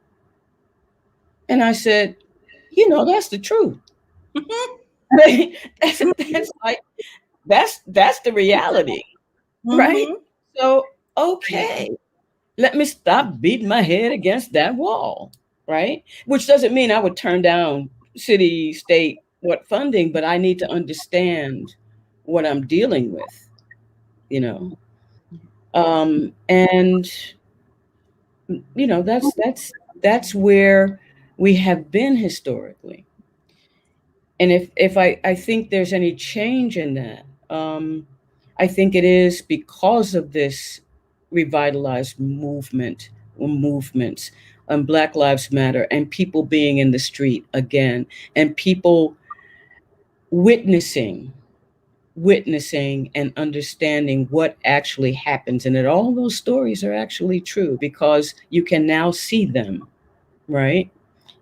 And I said, that's the truth. that's the reality, right? So, okay, let me stop beating my head against that wall, right? Which doesn't mean I would turn down city, state, what funding, but I need to understand what I'm dealing with, and that's where we have been historically. And if I think there's any change in that, I think it is because of this revitalized movements, Black Lives Matter, and people being in the street again, and people witnessing and understanding what actually happens, and that all those stories are actually true because you can now see them, right?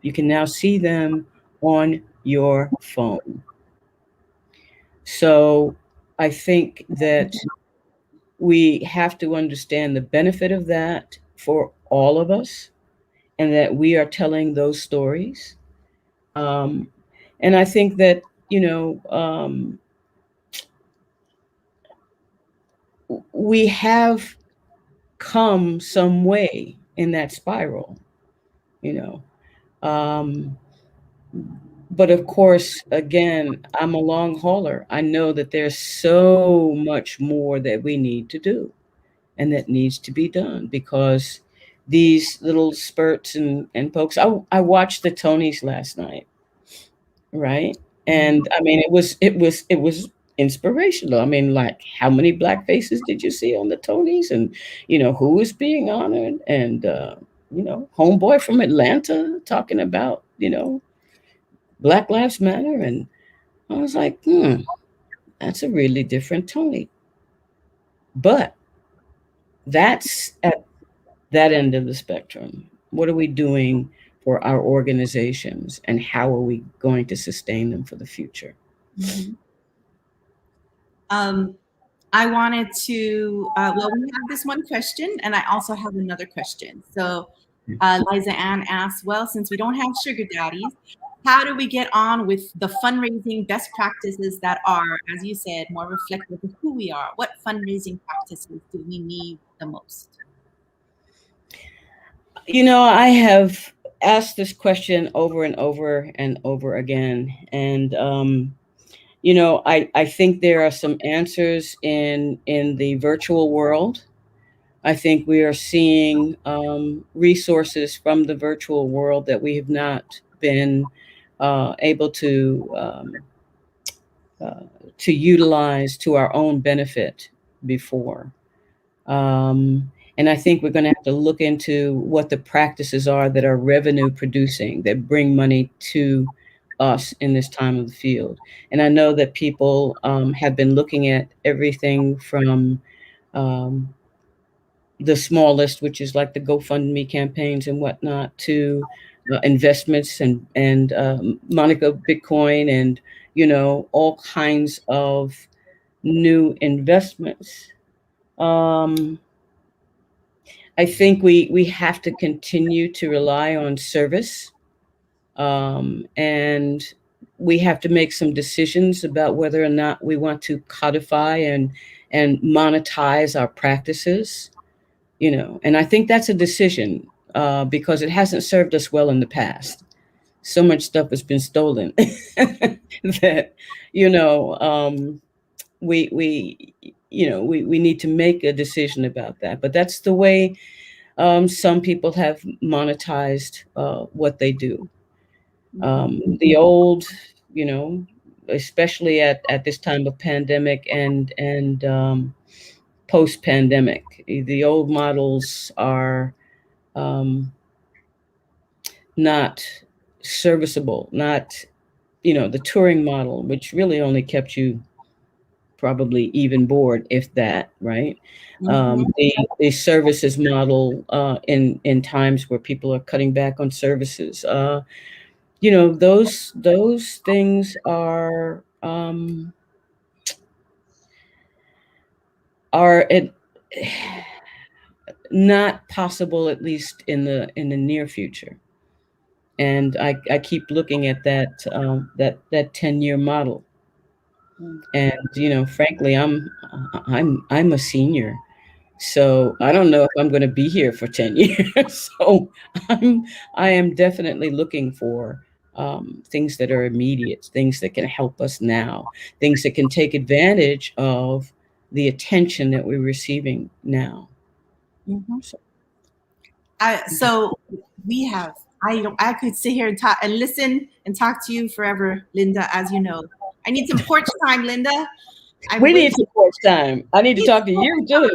You can now see them on your phone. So I think that we have to understand the benefit of that for all of us, and that we are telling those stories. And I think that, we have come some way in that spiral, you know. Um, but of course, again, I'm a long hauler. I know that there's so much more that we need to do and that needs to be done, because these little spurts and pokes. I watched the Tonys last night, right? And I mean, it was inspirational. I mean, like, how many Black faces did you see on the Tonys, and who was being honored, and homeboy from Atlanta talking about Black Lives Matter, and I was like, that's a really different Tony. But that's at that end of the spectrum. What are we doing for our organizations, and how are we going to sustain them for the future? Mm-hmm. I wanted to, we have this one question, and I also have another question. So Liza Ann asks, well, since we don't have sugar daddies, how do we get on with the fundraising best practices that are, as you said, more reflective of who we are? What fundraising practices do we need the most? I have asked this question over and over and over again. And, I think there are some answers in the virtual world. I think we are seeing resources from the virtual world that we have not been able to utilize to our own benefit before. And I think we're going to have to look into what the practices are that are revenue producing, that bring money to us in this time of the field. And I know that people have been looking at everything from the smallest, which is like the GoFundMe campaigns and whatnot, to investments and Monica Bitcoin, and all kinds of new investments. I think we have to continue to rely on service, and we have to make some decisions about whether or not we want to codify and monetize our practices. And I think that's a decision, because it hasn't served us well in the past. So much stuff has been stolen that we need to make a decision about that. But that's the way some people have monetized what they do. The old, especially at this time of pandemic and post-pandemic, the old models are not serviceable, not, the touring model, which really only kept you probably even bored, if that, right? The services model in times where people are cutting back on services, those things are not possible, at least in the near future. And I keep looking at that 10-year model. And frankly, I'm a senior, so I don't know if I'm going to be here for 10 years. So I am definitely looking for things that are immediate, things that can help us now, things that can take advantage of the attention that we're receiving now. So we have. I could sit here and talk and listen and talk to you forever, Linda. As you know, I need some porch time, Linda. We need some porch time. I need to talk to you too.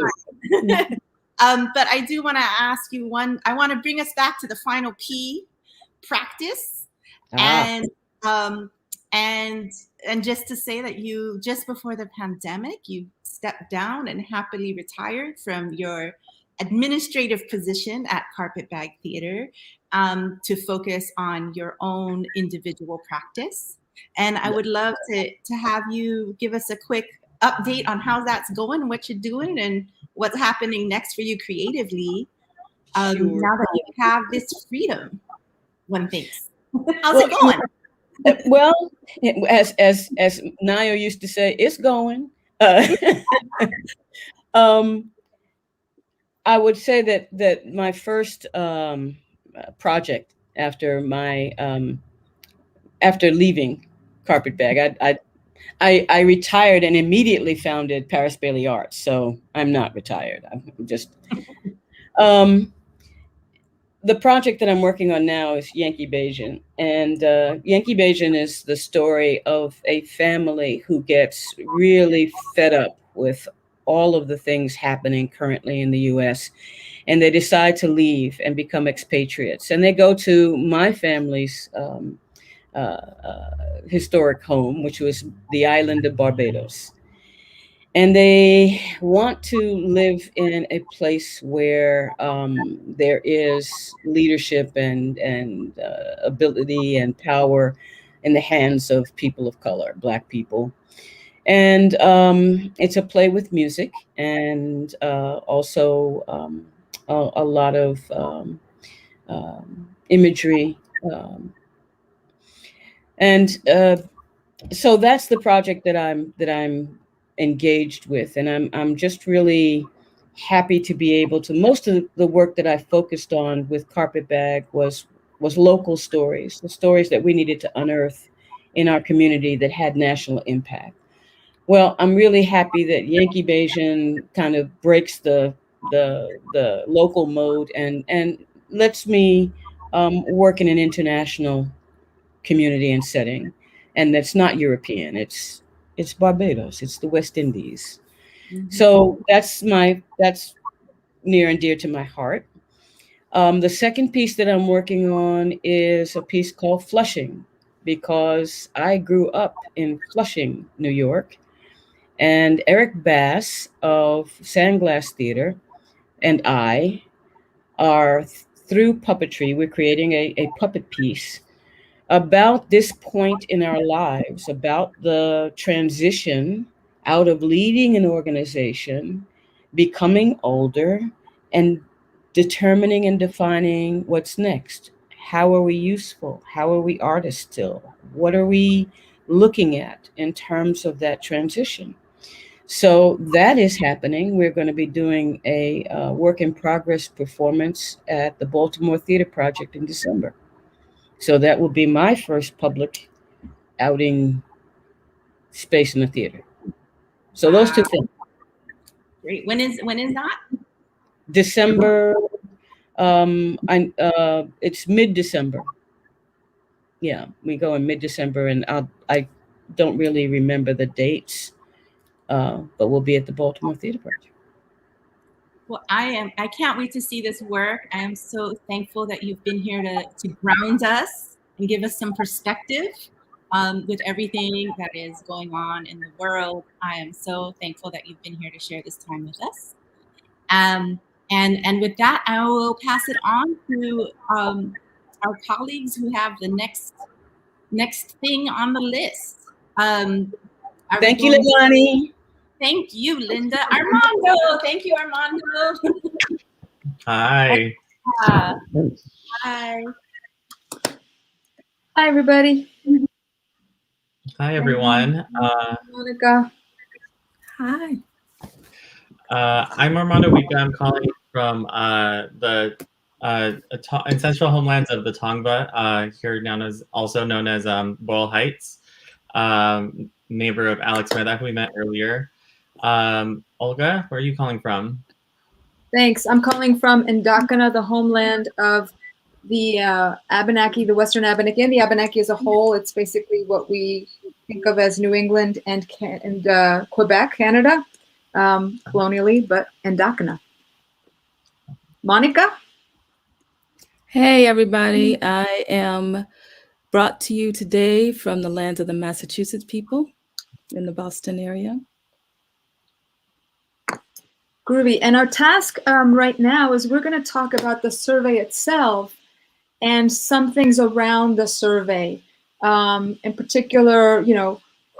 But I do want to ask you one. I want to bring us back to the final P, practice, and just to say that you, just before the pandemic, you stepped down and happily retired from your administrative position at Carpetbag Theater to focus on your own individual practice. And I would love to have you give us a quick update on how that's going, what you're doing, and what's happening next for you creatively now that you have this freedom, one thinks. How's it going? Well, as Nayo used to say, it's going. I would say that my first project after leaving Carpetbag, I retired and immediately founded Parris-Bailey Arts. So I'm not retired. I'm just the project that I'm working on now is Yankee Bajan, and Yankee Bajan is the story of a family who gets really fed up with all of the things happening currently in the U.S., and they decide to leave and become expatriates. And they go to my family's historic home, which was the island of Barbados. And they want to live in a place where there is leadership and ability and power in the hands of people of color, Black people. And it's a play with music and also a lot of imagery. So that's the project that I'm engaged with, and I'm just really happy to be able to. Most of the work that I focused on with Carpetbag was local stories, the stories that we needed to unearth in our community that had national impact. Well, I'm really happy that Yankee Bajan kind of breaks the local mode and lets me work in an international community and setting, and that's not European. It's Barbados. It's the West Indies. Mm-hmm. So that's near and dear to my heart. The second piece that I'm working on is a piece called Flushing, because I grew up in Flushing, New York. And Eric Bass of Sandglass Theater and I are, through puppetry, we're creating a puppet piece about this point in our lives, about the transition out of leading an organization, becoming older, and determining and defining what's next. How are we useful? How are we artists still? What are we looking at in terms of that transition? So that is happening. We're going to be doing a work in progress performance at the Baltimore Theater Project in December. So that will be my first public outing space in the theater. So those two things. Great. When is that? December. It's mid-December. Yeah, we go in mid-December, and I don't really remember the dates, but we'll be at the Baltimore Theater Project. Well, I can't wait to see this work. I am so thankful that you've been here to ground us and give us some perspective with everything that is going on in the world. I am so thankful that you've been here to share this time with us. And with that, I will pass it on to our colleagues who have the next thing on the list. Thank you, Leilani. Thank you, Linda. Armando. Thank you, Armando. Hi. Hi. Hi, everybody. Hi, everyone. Monica. Hi. I'm Armando Wika. I'm calling from the ancestral homelands of the Tongva, here also known as Boyle Heights, neighbor of Alex Meda, who we met earlier. Olga, where are you calling from? Thanks. I'm calling from Indakana, the homeland of the Abenaki, the Western Abenaki, and the Abenaki as a whole. It's basically what we think of as New England and Quebec, Canada, colonially, but Indakana. Monica? Hey, everybody. I am brought to you today from the lands of the Massachusetts people in the Boston area. Groovy. And our task right now is we're going to talk about the survey itself and some things around the survey. In particular,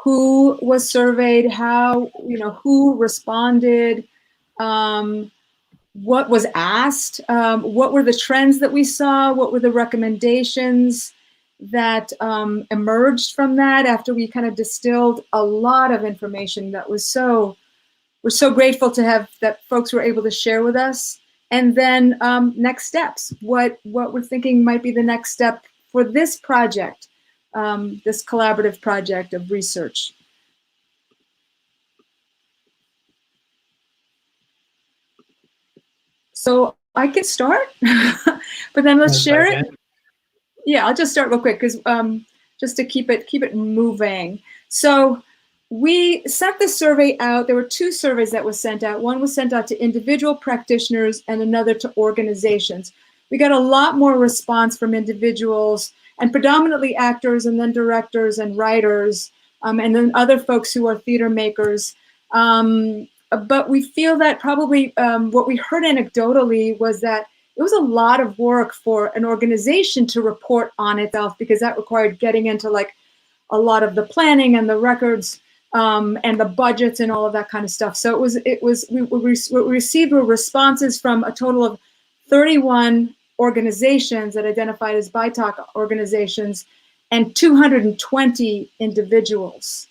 who was surveyed, how, who responded, what was asked, what were the trends that we saw, what were the recommendations that emerged from that after we kind of distilled a lot of information that was we're so grateful to have that folks were able to share with us. And then next steps, what we're thinking might be the next step for this project, this collaborative project of research. So I can start, but then let's share it. Yeah, I'll just start real quick because just to keep it moving. So we sent the survey out. There were two surveys that was sent out. One was sent out to individual practitioners and another to organizations. We got a lot more response from individuals and predominantly actors and then directors and writers and then other folks who are theater makers. But we feel that probably what we heard anecdotally was that it was a lot of work for an organization to report on itself because that required getting into like a lot of the planning and the records and the budgets and all of that kind of stuff. So what we received were responses from a total of 31 organizations that identified as BIPOC organizations and 220 individuals,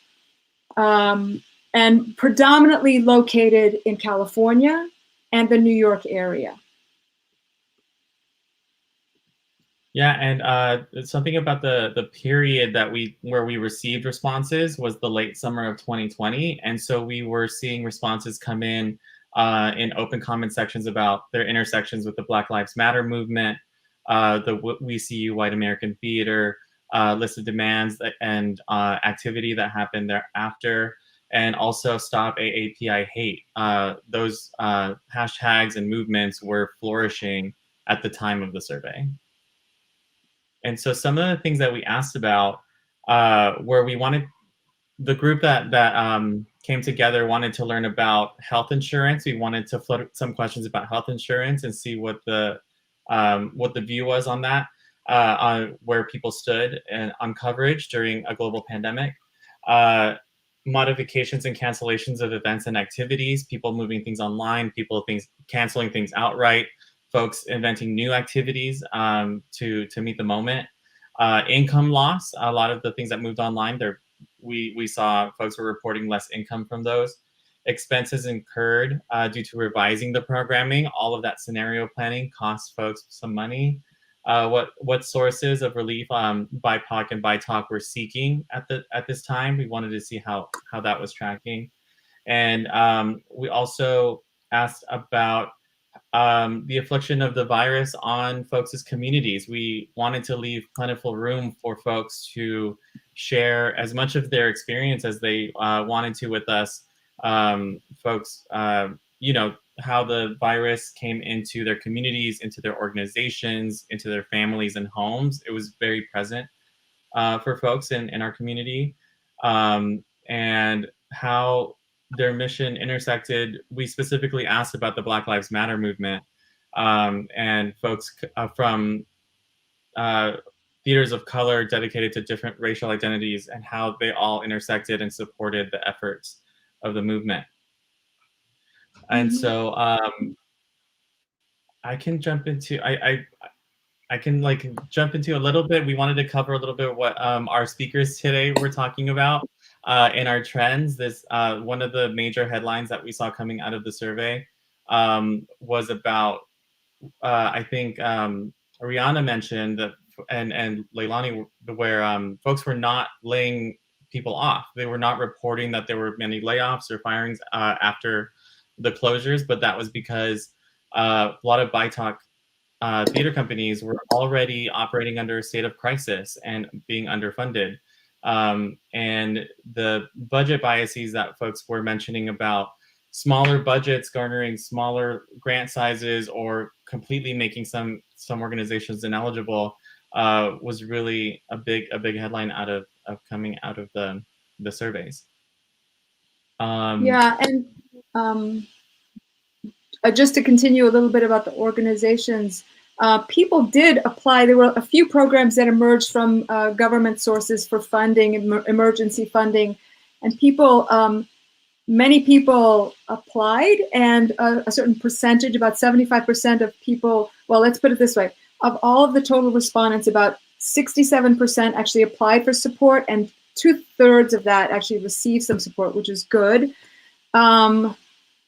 and predominantly located in California and the New York area. Yeah, and something about the period where we received responses was the late summer of 2020, and so we were seeing responses come in open comment sections about their intersections with the Black Lives Matter movement, the We See You White American Theater list of demands and activity that happened thereafter, and also Stop AAPI Hate. Those hashtags and movements were flourishing at the time of the survey. And so some of the things that we asked about where we wanted, the group that came together wanted to learn about health insurance. We wanted to float some questions about health insurance and see what the view was on that, on where people stood and on coverage during a global pandemic. modifications and cancellations of events and activities, people moving things online, canceling things outright, folks inventing new activities to meet the moment. Income loss, a lot of the things that moved online, we saw folks were reporting less income from those. Expenses incurred due to revising the programming, all of that scenario planning cost folks some money. What sources of relief BIPOC and BITOC were seeking at this time. We wanted to see how that was tracking. And we also asked about the affliction of the virus on folks' communities. We wanted to leave plentiful room for folks to share as much of their experience as they wanted to with us. Folks, you know, how the virus came into their communities, into their organizations, into their families and homes. It was very present for folks in our community, and how their mission intersected. We specifically asked about the Black Lives Matter movement, and folks from theaters of color dedicated to different racial identities, and how they all intersected and supported the efforts of the movement. And so I can jump into I can like jump into a little bit. We wanted to cover a little bit what our speakers today were talking about in our trends. This one of the major headlines that we saw coming out of the survey was about I think Rhiana mentioned that, and Leilani, where folks were not laying people off. They were not reporting that there were many layoffs or firings after the closures, but that was because a lot of BITOC theater companies were already operating under a state of crisis and being underfunded. And the budget biases that folks were mentioning about smaller budgets garnering smaller grant sizes or completely making some organizations ineligible was really a big headline out of coming out of the surveys. Yeah, and just to continue a little bit about the organizations, people did apply. There were a few programs that emerged from government sources for funding, emergency funding, and people, many people applied, and a certain percentage, about 75% of people, well, let's put it this way, of all of the total respondents, about 67% actually applied for support, and 2/3 of that actually received some support, which is good.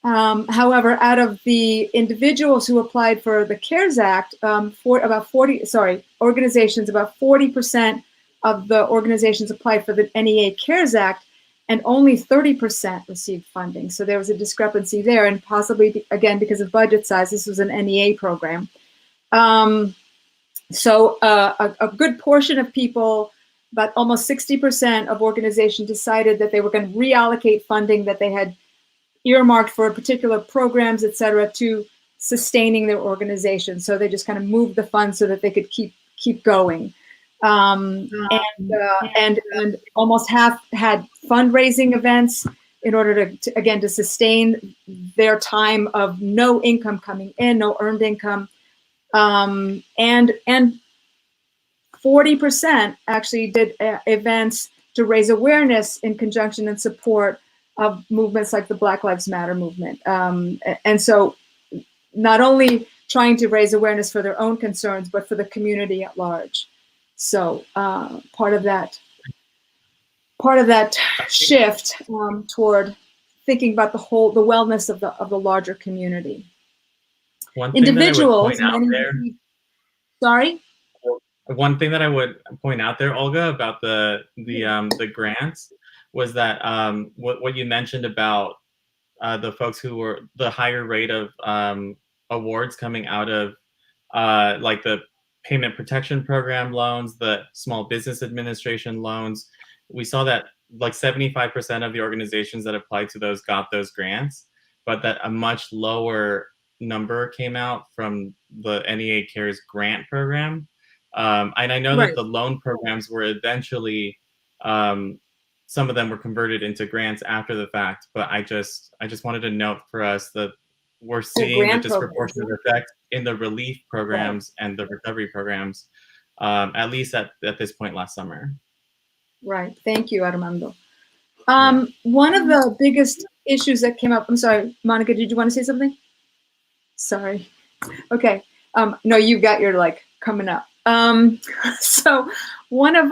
However, out of the individuals who applied for the CARES Act, about 40% of the organizations applied for the NEA CARES Act, and only 30% received funding. So there was a discrepancy there, and possibly, again, because of budget size, this was an NEA program. So a good portion of people, about almost 60% of organizations, decided that they were going to reallocate funding that they had earmarked for particular programs, et cetera, to sustaining their organization. So they just kind of moved the funds so that they could keep going. And almost half had fundraising events in order to sustain their time of no income coming in, no earned income. And 40% actually did events to raise awareness in conjunction and support of movements like the Black Lives Matter movement. And so not only trying to raise awareness for their own concerns, but for the community at large. So part of that shift toward thinking about the wellness of the larger community. One thing Individuals, that I would point out there, sorry? One thing that I would point out there, Olga, about the grants was that what you mentioned about the folks who were the higher rate of awards coming out of like the payment protection program loans, the small business administration loans. We saw that like 75% of the organizations that applied to those got those grants, but that a much lower number came out from the NEA CARES grant program. And I know that the loan programs were eventually, some of them were converted into grants after the fact, but I just wanted to note for us that we're seeing the disproportionate effect in the relief programs and the recovery programs, at least at this point last summer. Right. Thank you, Armando. One of the biggest issues that came up, I'm sorry, Monica, did you want to say something? Sorry. Okay. No, you got your coming up. So one of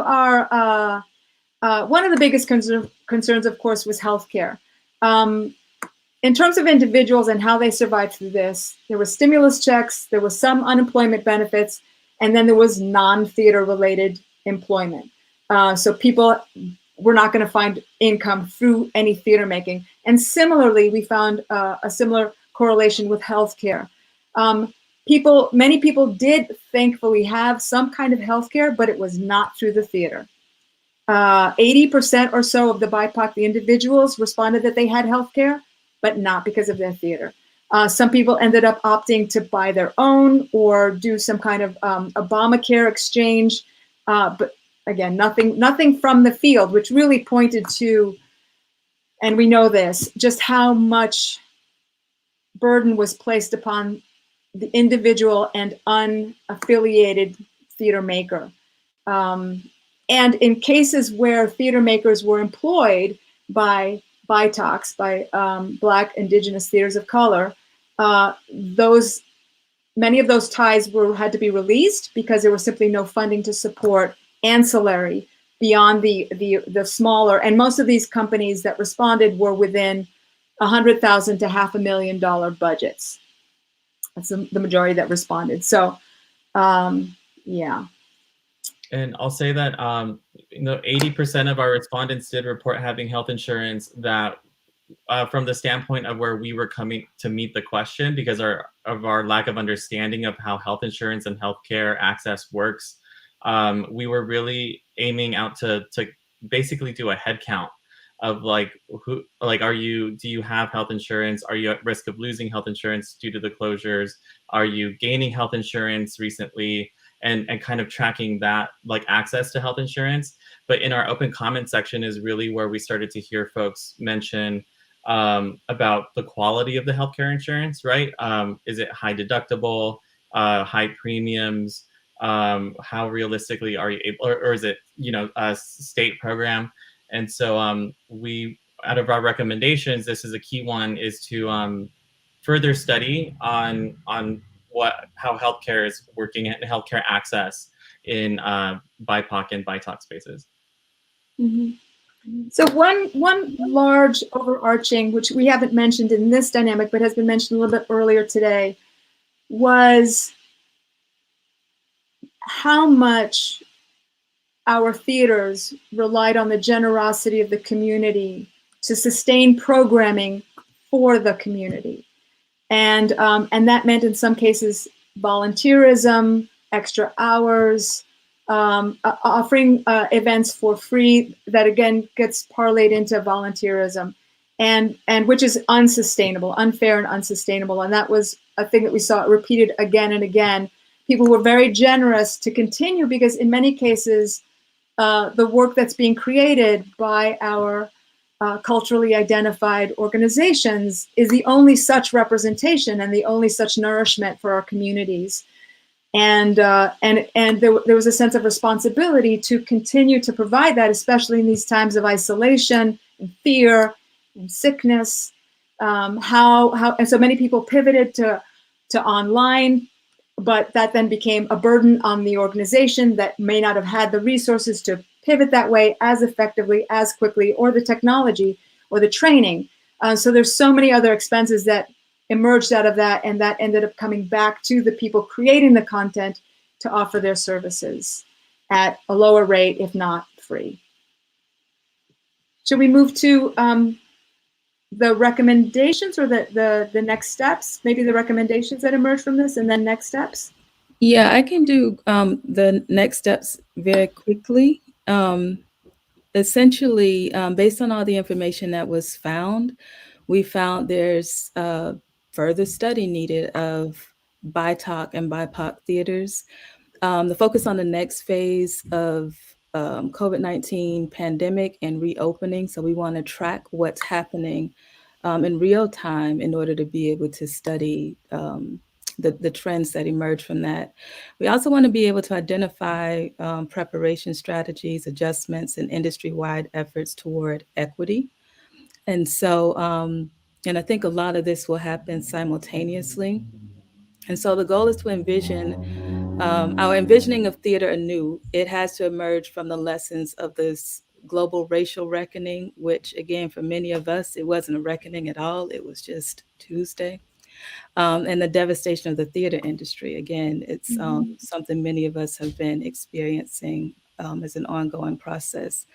the biggest concerns, of course, was healthcare. In terms of individuals and how they survived through this, there were stimulus checks, there was some unemployment benefits, and then there was non-theater related employment. So people were not going to find income through any theater making. And similarly, we found a similar correlation with healthcare. Many people did thankfully have some kind of healthcare, but it was not through the theater. 80% or so of the BIPOC, the individuals, responded that they had healthcare, but not because of their theater. Some people ended up opting to buy their own or do some kind of Obamacare exchange. But again, nothing from the field, which really pointed to, and we know this, just how much burden was placed upon the individual and unaffiliated theater maker. And in cases where theater makers were employed by BITOCs, by Black, Indigenous theaters of color, many of those ties had to be released because there was simply no funding to support ancillary beyond the smaller. And most of these companies that responded were within $100,000 to $500,000 budgets. That's the majority that responded. So, yeah. And I'll say that 80% of our respondents did report having health insurance that, from the standpoint of where we were coming to meet the question, because of our lack of understanding of how health insurance and healthcare access works, we were really aiming out to basically do a head count of do you have health insurance? Are you at risk of losing health insurance due to the closures? Are you gaining health insurance recently? And kind of tracking that, access to health insurance. But in our open comment section is really where we started to hear folks mention about the quality of the healthcare insurance, right? Is it high deductible, high premiums? How realistically are you able, or is it, a state program? And so out of our recommendations, this is a key one, is to further study on how healthcare is working and healthcare access in BIPOC and BITOC spaces. Mm-hmm. So one large overarching, which we haven't mentioned in this dynamic, but has been mentioned a little bit earlier today, was how much our theaters relied on the generosity of the community to sustain programming for the community. And that meant in some cases volunteerism, extra hours, offering events for free that again gets parlayed into volunteerism, and which is unsustainable, unfair and unsustainable. And that was a thing that we saw repeated again and again. People were very generous to continue because in many cases, the work that's being created by our culturally identified organizations is the only such representation and the only such nourishment for our communities. And there was a sense of responsibility to continue to provide that, especially in these times of isolation and fear and sickness. And so many people pivoted to online, but that then became a burden on the organization that may not have had the resources to pivot that way as effectively, as quickly, or the technology or the training. So there's so many other expenses that emerged out of that, and that ended up coming back to the people creating the content to offer their services at a lower rate, if not free. Should we move to the recommendations or the next steps? Maybe the recommendations that emerge from this and then next steps? Yeah, I can do the next steps very quickly. Essentially, based on all the information that was found, we found there's further study needed of BITOC and BIPOC theaters. The focus on the next phase of COVID-19 pandemic and reopening. So we want to track what's happening in real time in order to be able to study the trends that emerge from that. We also want to be able to identify preparation strategies, adjustments, and industry-wide efforts toward equity. And so, and I think a lot of this will happen simultaneously. And so the goal is to envision our envisioning of theater anew. It has to emerge from the lessons of this global racial reckoning, which again, for many of us, it wasn't a reckoning at all. It was just Tuesday. And the devastation of the theater industry. Again, it's something many of us have been experiencing as an ongoing process.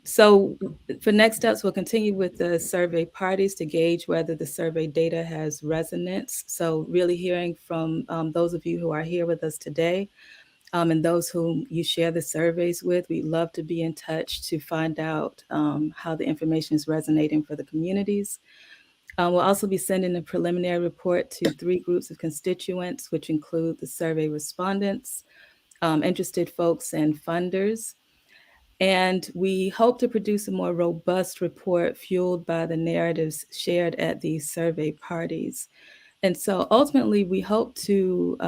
So for next steps, we'll continue with the survey parties to gauge whether the survey data has resonance. So really hearing from those of you who are here with us today and those whom you share the surveys with. We'd love to be in touch to find out how the information is resonating for the communities. We'll also be sending a preliminary report to 3 groups of constituents, which include the survey respondents, interested folks, and funders. And we hope to produce a more robust report fueled by the narratives shared at these survey parties. And so ultimately, we hope to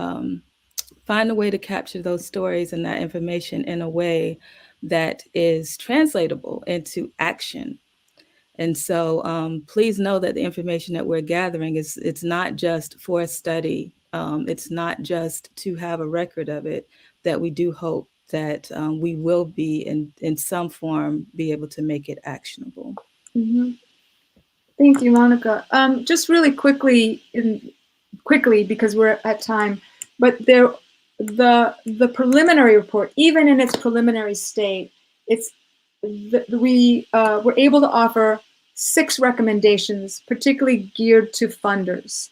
find a way to capture those stories and that information in a way that is translatable into action. And so please know that the information that we're gathering it's not just for a study. It's not just to have a record of it, that we do hope that we will be in some form be able to make it actionable. Mm-hmm. Thank you, Monica. Just really quickly, because we're at time, but the preliminary report, even in its preliminary state, we were able to offer 6 recommendations, particularly geared to funders.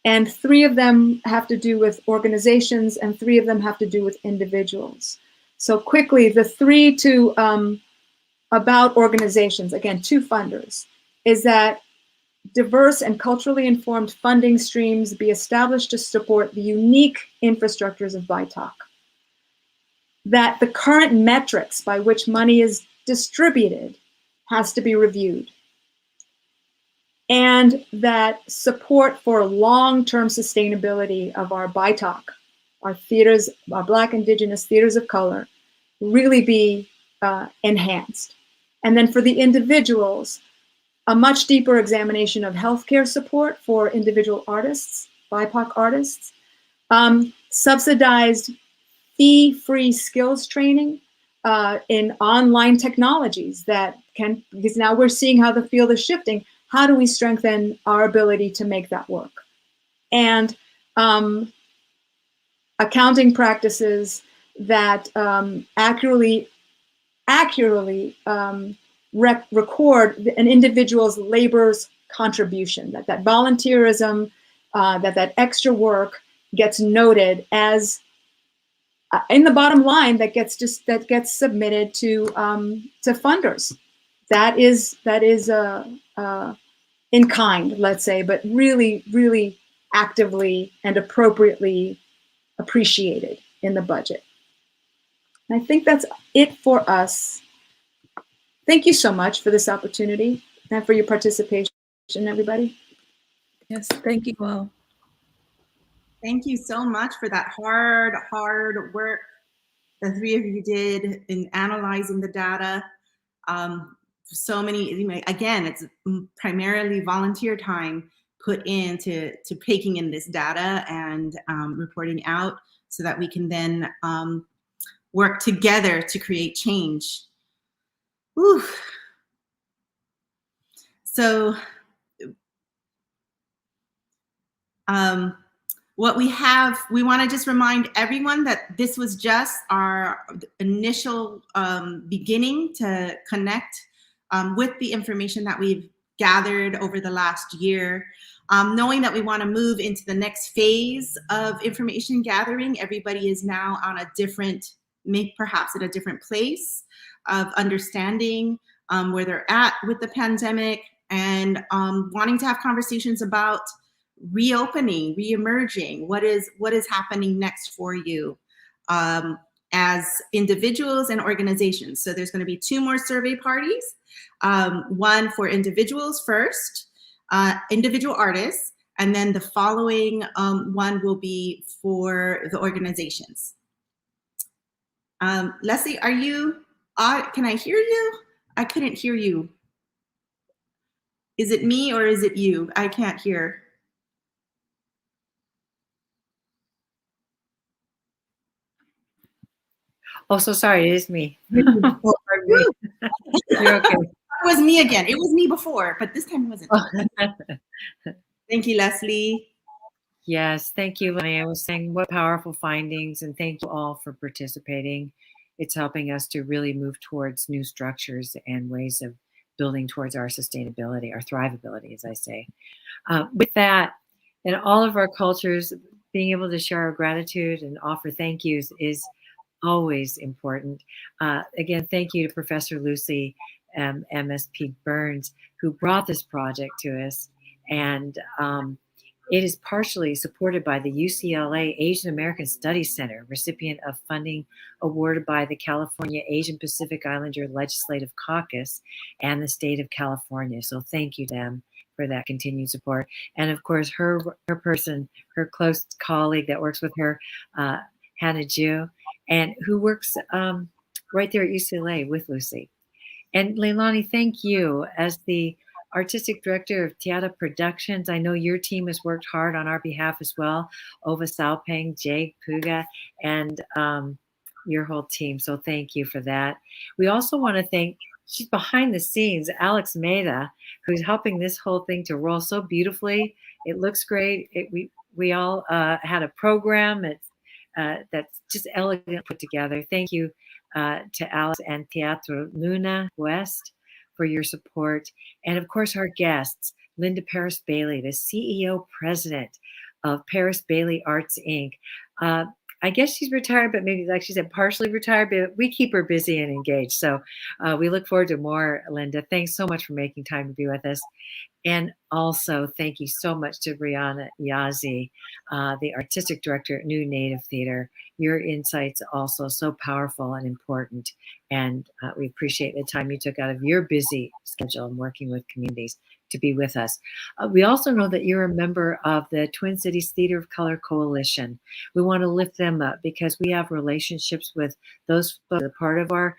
And 3 of them have to do with organizations and 3 of them have to do with individuals. So quickly, the 3 about organizations, again, to funders, is that diverse and culturally informed funding streams be established to support the unique infrastructures of BIPOC. That the current metrics by which money is distributed has to be reviewed. And that support for long-term sustainability of our BIPOC, our theaters, our Black, Indigenous theaters of color, really be enhanced. And then for the individuals, a much deeper examination of healthcare support for individual artists, BIPOC artists, subsidized fee-free skills training in online technologies that can, because now we're seeing how the field is shifting, how do we strengthen our ability to make that work? And accounting practices that accurately record an individual's labor's contribution, that volunteerism, that extra work gets noted as in the bottom line that gets submitted to funders. That is in kind, let's say, but really, really actively and appropriately appreciated in the budget. And I think that's it for us. Thank you so much for this opportunity and for your participation, everybody. Yes, thank you all. Thank you so much for that hard work the 3 of you did in analyzing the data. So many, again, it's primarily volunteer time put into taking in this data and reporting out so that we can then work together to create change. Whew. So what we want to just remind everyone that this was just our initial beginning to connect with the information that we've gathered over the last year. Knowing that we want to move into the next phase of information gathering, everybody is now on a different, perhaps at a different place of understanding where they're at with the pandemic and wanting to have conversations about reopening, reemerging, what is happening next for you as individuals and organizations. So there's going to be 2 more survey parties, one for individuals first, individual artists, And then the following one will be for the organizations. Leslie, are you, can I hear you? I couldn't hear you. Is it me or is it you? I can't hear. Oh, so sorry, it is me. You're okay. It was me again. It was me before, but this time it wasn't. Thank you, Leslie. Yes, thank you, Lenny. I was saying what powerful findings, and thank you all for participating. It's helping us to really move towards new structures and ways of building towards our sustainability, our thrivability, as I say. With that, in all of our cultures, being able to share our gratitude and offer thank yous is always important. Again, thank you to Professor Lucy MSP Burns, who brought this project to us. And it is partially supported by the UCLA Asian American Studies Center, recipient of funding awarded by the California Asian Pacific Islander Legislative Caucus and the state of California. So thank you to them for that continued support. And of course, her close colleague that works with her, Hannah Ju, and who works right there at UCLA with Lucy. And Leilani, thank you as the Artistic Director of TeAda Productions. I know your team has worked hard on our behalf as well. Ova Salpeng, Jay Puga, and your whole team. So thank you for that. We also want to thank, she's behind the scenes, Alex Meda, who's helping this whole thing to roll so beautifully. It looks great. We all had a program that's just elegantly put together. Thank you to Alex and Teatro Luna West for your support. And of course, our guests, Linda Parris-Bailey, the CEO President of Parris-Bailey Arts, Inc. I guess she's retired, but maybe, like she said, partially retired, but we keep her busy and engaged. So we look forward to more, Linda. Thanks so much for making time to be with us. And also, thank you so much to Rhiana Yazzie, the Artistic Director at New Native Theater. Your insights also so powerful and important. And we appreciate the time you took out of your busy schedule and working with communities to be with us. We also know that you're a member of the Twin Cities Theater of Color Coalition. We want to lift them up because we have relationships with those folks that are part of our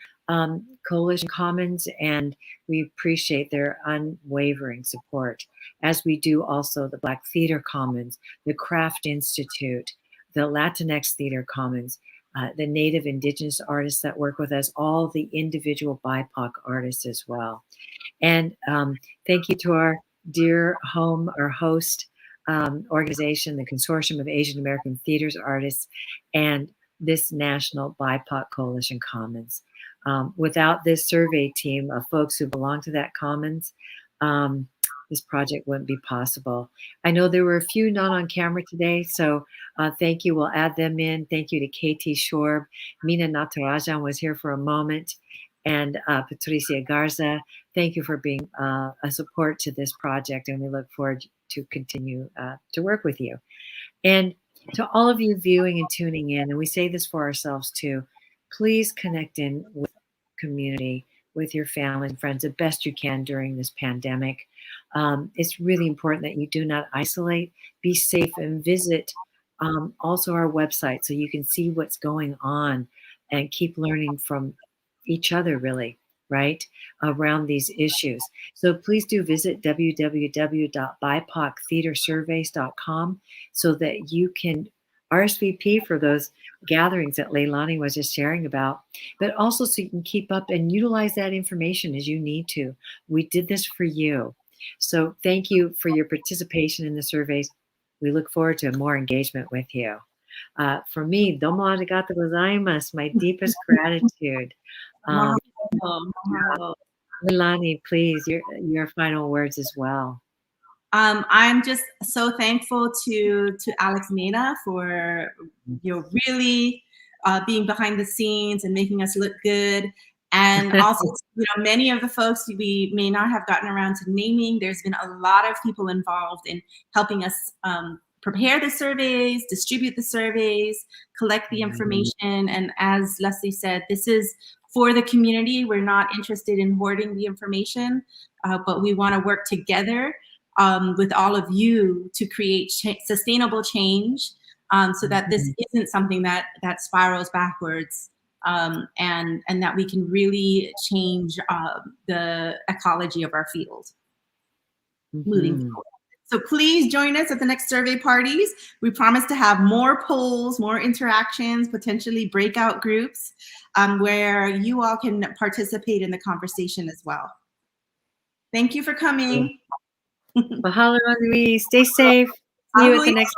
Coalition Commons, and we appreciate their unwavering support, as we do also the Black Theater Commons, the Craft Institute, the Latinx Theater Commons, the Native Indigenous artists that work with us, all the individual BIPOC artists as well. And thank you to our dear home or host organization, the Consortium of Asian American Theaters Artists, and this National BIPOC Coalition Commons. Without this survey team of folks who belong to that commons, this project wouldn't be possible. I know there were a few not on camera today, so thank you. We'll add them in. Thank you to KT Shorb. Mina Natarajan was here for a moment, and Patricia Garza. Thank you for being a support to this project, and we look forward to continue to work with you. And to all of you viewing and tuning in, and we say this for ourselves too, please connect in with community, with your family and friends the best you can during this pandemic. It's really important that you do not isolate, be safe, and visit also our website so you can see what's going on and keep learning from each other, really, right, around these issues. So please do visit www.bipoctheatersurveys.com so that you can RSVP for those gatherings that Leilani was just sharing about, but also so you can keep up and utilize that information as you need to. We did this for you. So thank you for your participation in the surveys. We look forward to more engagement with you. For me, domo arigato gozaimasu, my deepest gratitude. Leilani, please, your final words as well. I'm just so thankful to Alex Mena for really being behind the scenes and making us look good. And also, many of the folks we may not have gotten around to naming. There's been a lot of people involved in helping us prepare the surveys, distribute the surveys, collect the information. And as Leslie said, this is for the community. We're not interested in hoarding the information, but we want to work together with all of you to create sustainable change, so that this isn't something that spirals backwards, and that we can really change the ecology of our field moving forward. So please join us at the next survey parties. We promise to have more polls, more interactions, potentially breakout groups, where you all can participate in the conversation as well. Thank you for coming. Mahalo, Louise. Stay safe. See you at the next